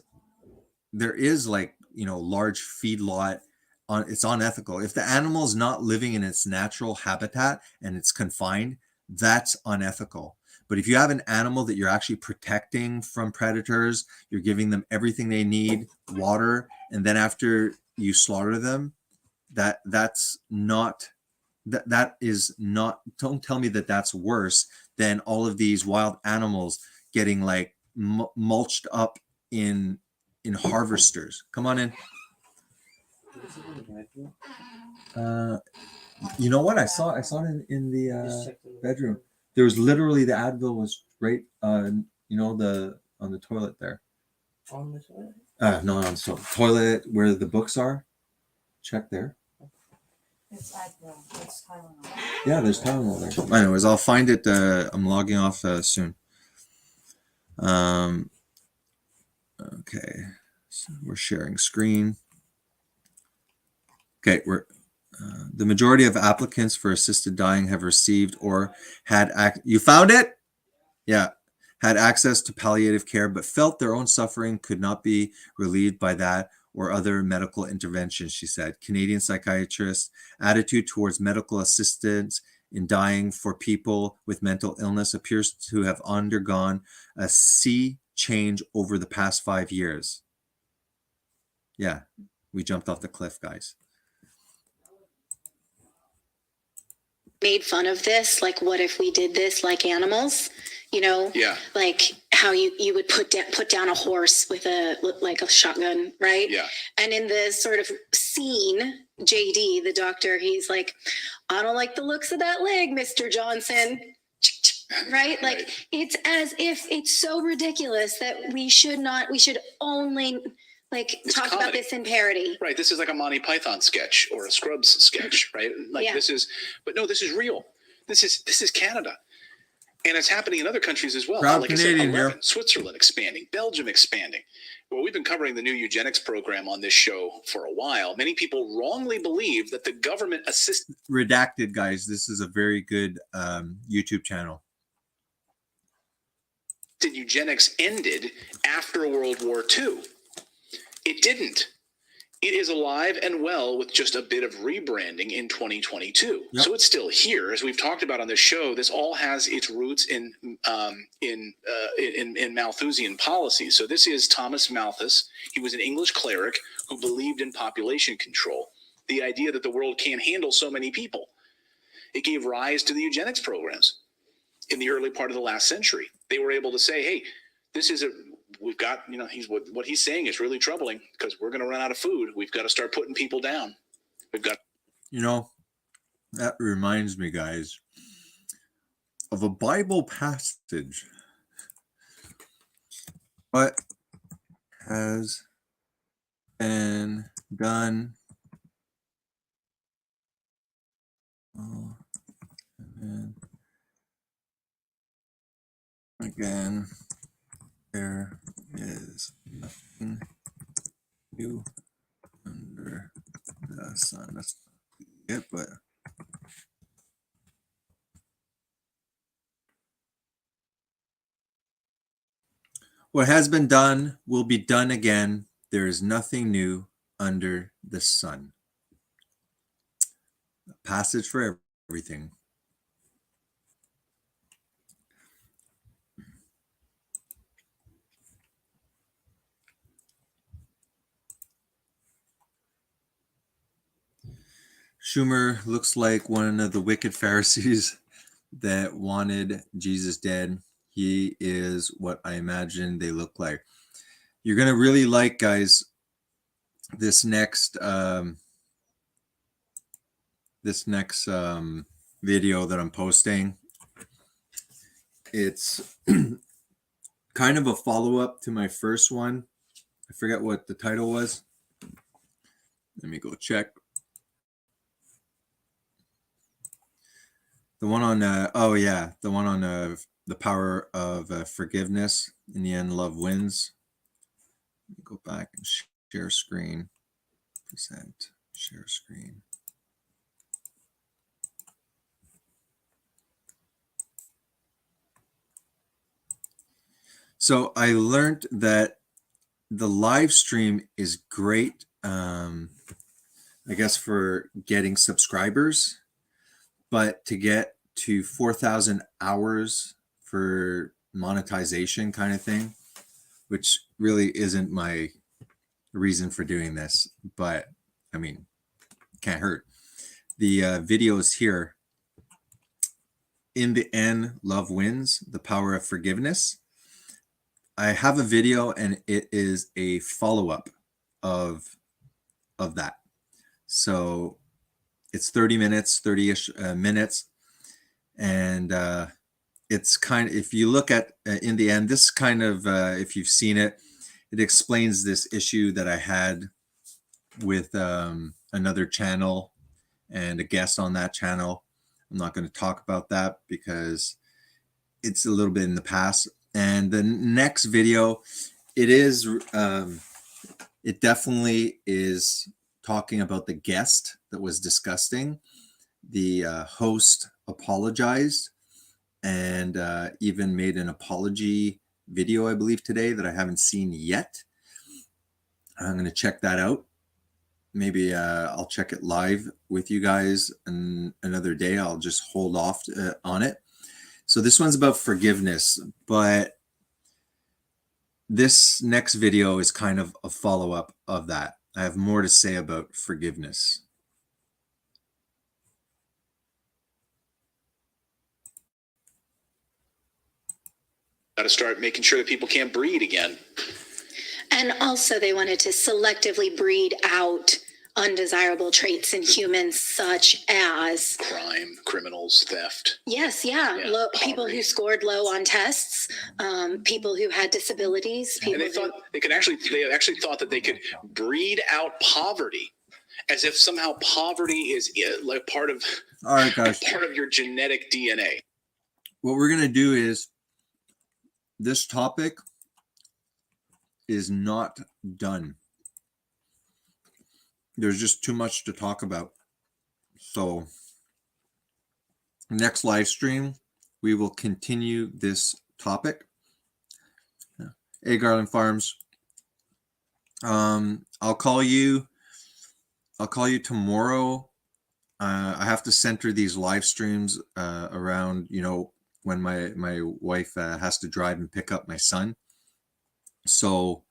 like, you know, large feedlot on, it's unethical. If the animal is not living in its natural habitat and it's confined, that's unethical. But if you have an animal that you're actually protecting from predators, you're giving them everything they need, water, and then after you slaughter them, that's not, that is not, don't tell me that that's worse than all of these wild animals getting like mulched up in harvesters. Come on in. You know what? I saw it in the bedroom. There was literally, the Advil was right you know, on the toilet there.
On the toilet?
No, on the toilet where the books are. Check there.
It's Advil. It's Tylenol.
Yeah, there's Tylenol there. Anyways, I'll find it. I'm logging off soon. Okay, so we're sharing screen. Okay, the majority of applicants for assisted dying have received or had you found it? Yeah, had access to palliative care, but felt their own suffering could not be relieved by that or other medical interventions, she said. Canadian psychiatrist attitude towards medical assistance in dying for people with mental illness appears to have undergone a sea change over the past 5 years. Yeah, we jumped off the cliff, guys.
Made fun of this, like, what if we did this like animals? You know,
Yeah.
like how you would put down a horse with a shotgun, right?
Yeah.
And in the sort of scene, JD, the doctor, he's like, I don't like the looks of that leg, Mr. Johnson. Right? Like, it's as if it's so ridiculous that we should only
It's
talk about
comedy.
this in parody.
Right. This is like a Monty Python sketch or a Scrubs sketch, right? Like
Yeah.
this is real. This is Canada. And it's happening in other countries as well.
Proud
like
Canadian
I said, 11,
here.
Switzerland expanding, Belgium expanding. Well, we've been covering the new eugenics program on this show for a while. Many people wrongly believe that the government assisted
Redacted, guys. This is a very good YouTube channel.
eugenics ended after World War II. It didn't. It is alive and well with just a bit of rebranding in 2022.
Yep.
So it's still here, as we've talked about on this show. This all has its roots in Malthusian policies. So this is Thomas Malthus. He was an English cleric who believed in population control. The idea that the world can't handle so many people. It gave rise to the eugenics programs in the early part of the last century. They were able to say, hey, this is we've got, what he's saying is really troubling because we're going to run out of food. We've got to start putting people down. We've got.
That reminds me, guys, of a Bible passage. What has been done? Oh, and again, there is nothing new under the sun. That's it, but what has been done will be done again. There is nothing new under the sun. A passage for everything. Schumer looks like one of the wicked Pharisees that wanted Jesus dead. He is what I imagine they look like. You're going to really like, guys, this next video that I'm posting. It's kind of a follow-up to my first one. I forget what the title was. Let me go check. The one on, the one on the power of forgiveness. In the end, love wins. Let me go back and share screen. Present, share screen. So I learned that the live stream is great, I guess, for getting subscribers. But to get to 4,000 hours for monetization kind of thing, which really isn't my reason for doing this, but I mean, can't hurt. The videos here, in the end, love wins, the power of forgiveness. I have a video and it is a follow-up of that. So it's 30 minutes, 30-ish minutes. And it's kind of, if you look at in the end, this kind of, if you've seen it, it explains this issue that I had with another channel and a guest on that channel. I'm not going to talk about that because it's a little bit in the past. And the next video, it is, it definitely is talking about the guest that was disgusting. The host apologized and even made an apology video, I believe, today that I haven't seen yet. I'm going to check that out. Maybe I'll check it live with you guys another day. I'll just hold off on it. So this one's about forgiveness, but this next video is kind of a follow-up of that. I have more to say about forgiveness.
Got to start making sure that people can't breed again.
And also they wanted to selectively breed out undesirable traits in humans such as
Crime, criminals, theft.
Yes, yeah. People who scored low on tests, people who had disabilities. People
And they actually thought that they could breed out poverty, as if somehow poverty is like part of,
all right, guys,
part of your genetic DNA.
What we're going to do is, this topic is not done. There's just too much to talk about. So next live stream, we will continue this topic. Hey, Garland Farms. I'll call you I'll call you tomorrow. I have to center these live streams around, you know, when my wife has to drive and pick up my son. So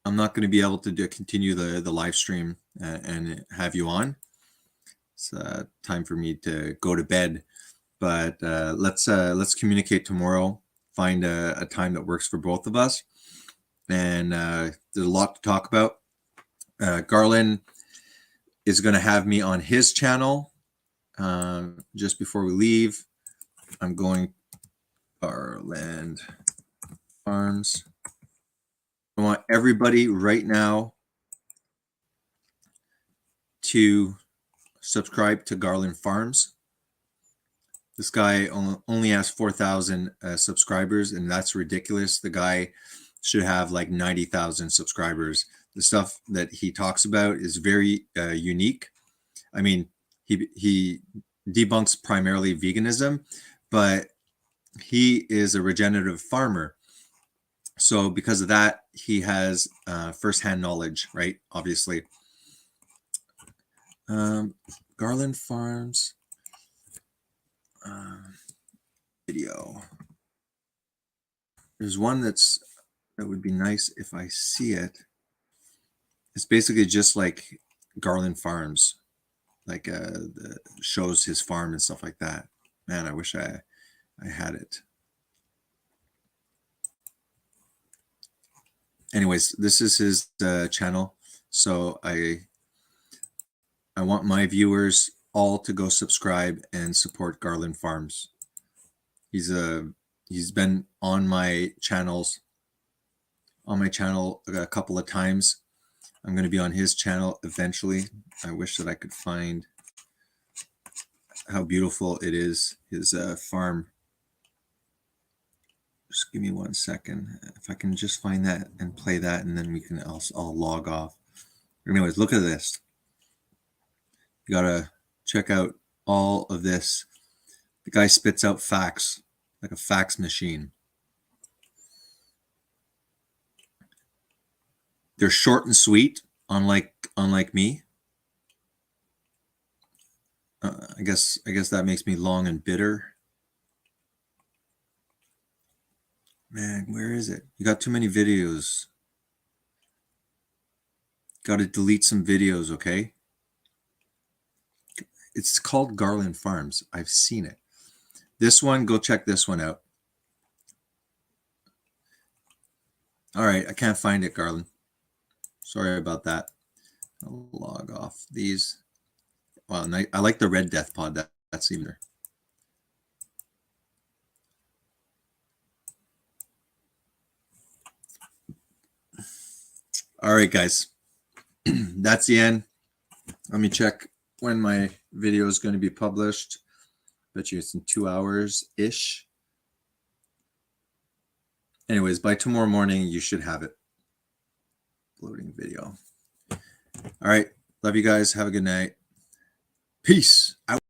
I'm not going to be able to continue the live stream and have you on. It's time for me to go to bed. But let's communicate tomorrow. Find a time that works for both of us. And there's a lot to talk about. Garland is going to have me on his channel. Just before we leave, I'm going Garland Farms. I want everybody right now to subscribe to Garland Farms. This guy only has 4,000 subscribers, and that's ridiculous. The guy should have like 90,000 subscribers. The stuff that he talks about is very unique. I mean, he debunks primarily veganism, but he is a regenerative farmer. So because of that, he has firsthand knowledge, right? Obviously. Garland Farms video. There's one that would be nice if I see it. It's basically just like Garland Farms, like shows his farm and stuff like that. Man, I wish I had it. Anyways, this is his channel, so I want my viewers all to go subscribe and support Garland Farms. He's been on my channel a couple of times. I'm going to be on his channel eventually. I wish that I could find how beautiful it is, his farm. Just give me 1 second. If I can just find that and play that, and then we can all log off. Anyways, look at this. You gotta check out all of this. The guy spits out facts like a fax machine. They're short and sweet, unlike me. I guess that makes me long and bitter. Man, where is it? You got too many videos. Got to delete some videos, okay? It's called Garland Farms. I've seen it. This one, go check this one out. All right, I can't find it, Garland. Sorry about that. I'll log off these. Wow, I like the Red Death Pod. That's even. All right, guys. That's the end. Let me check when my video is going to be published. Bet you it's in 2 hours-ish. Anyways, by tomorrow morning, you should have it. Loading video. All right. Love you guys. Have a good night. Peace out.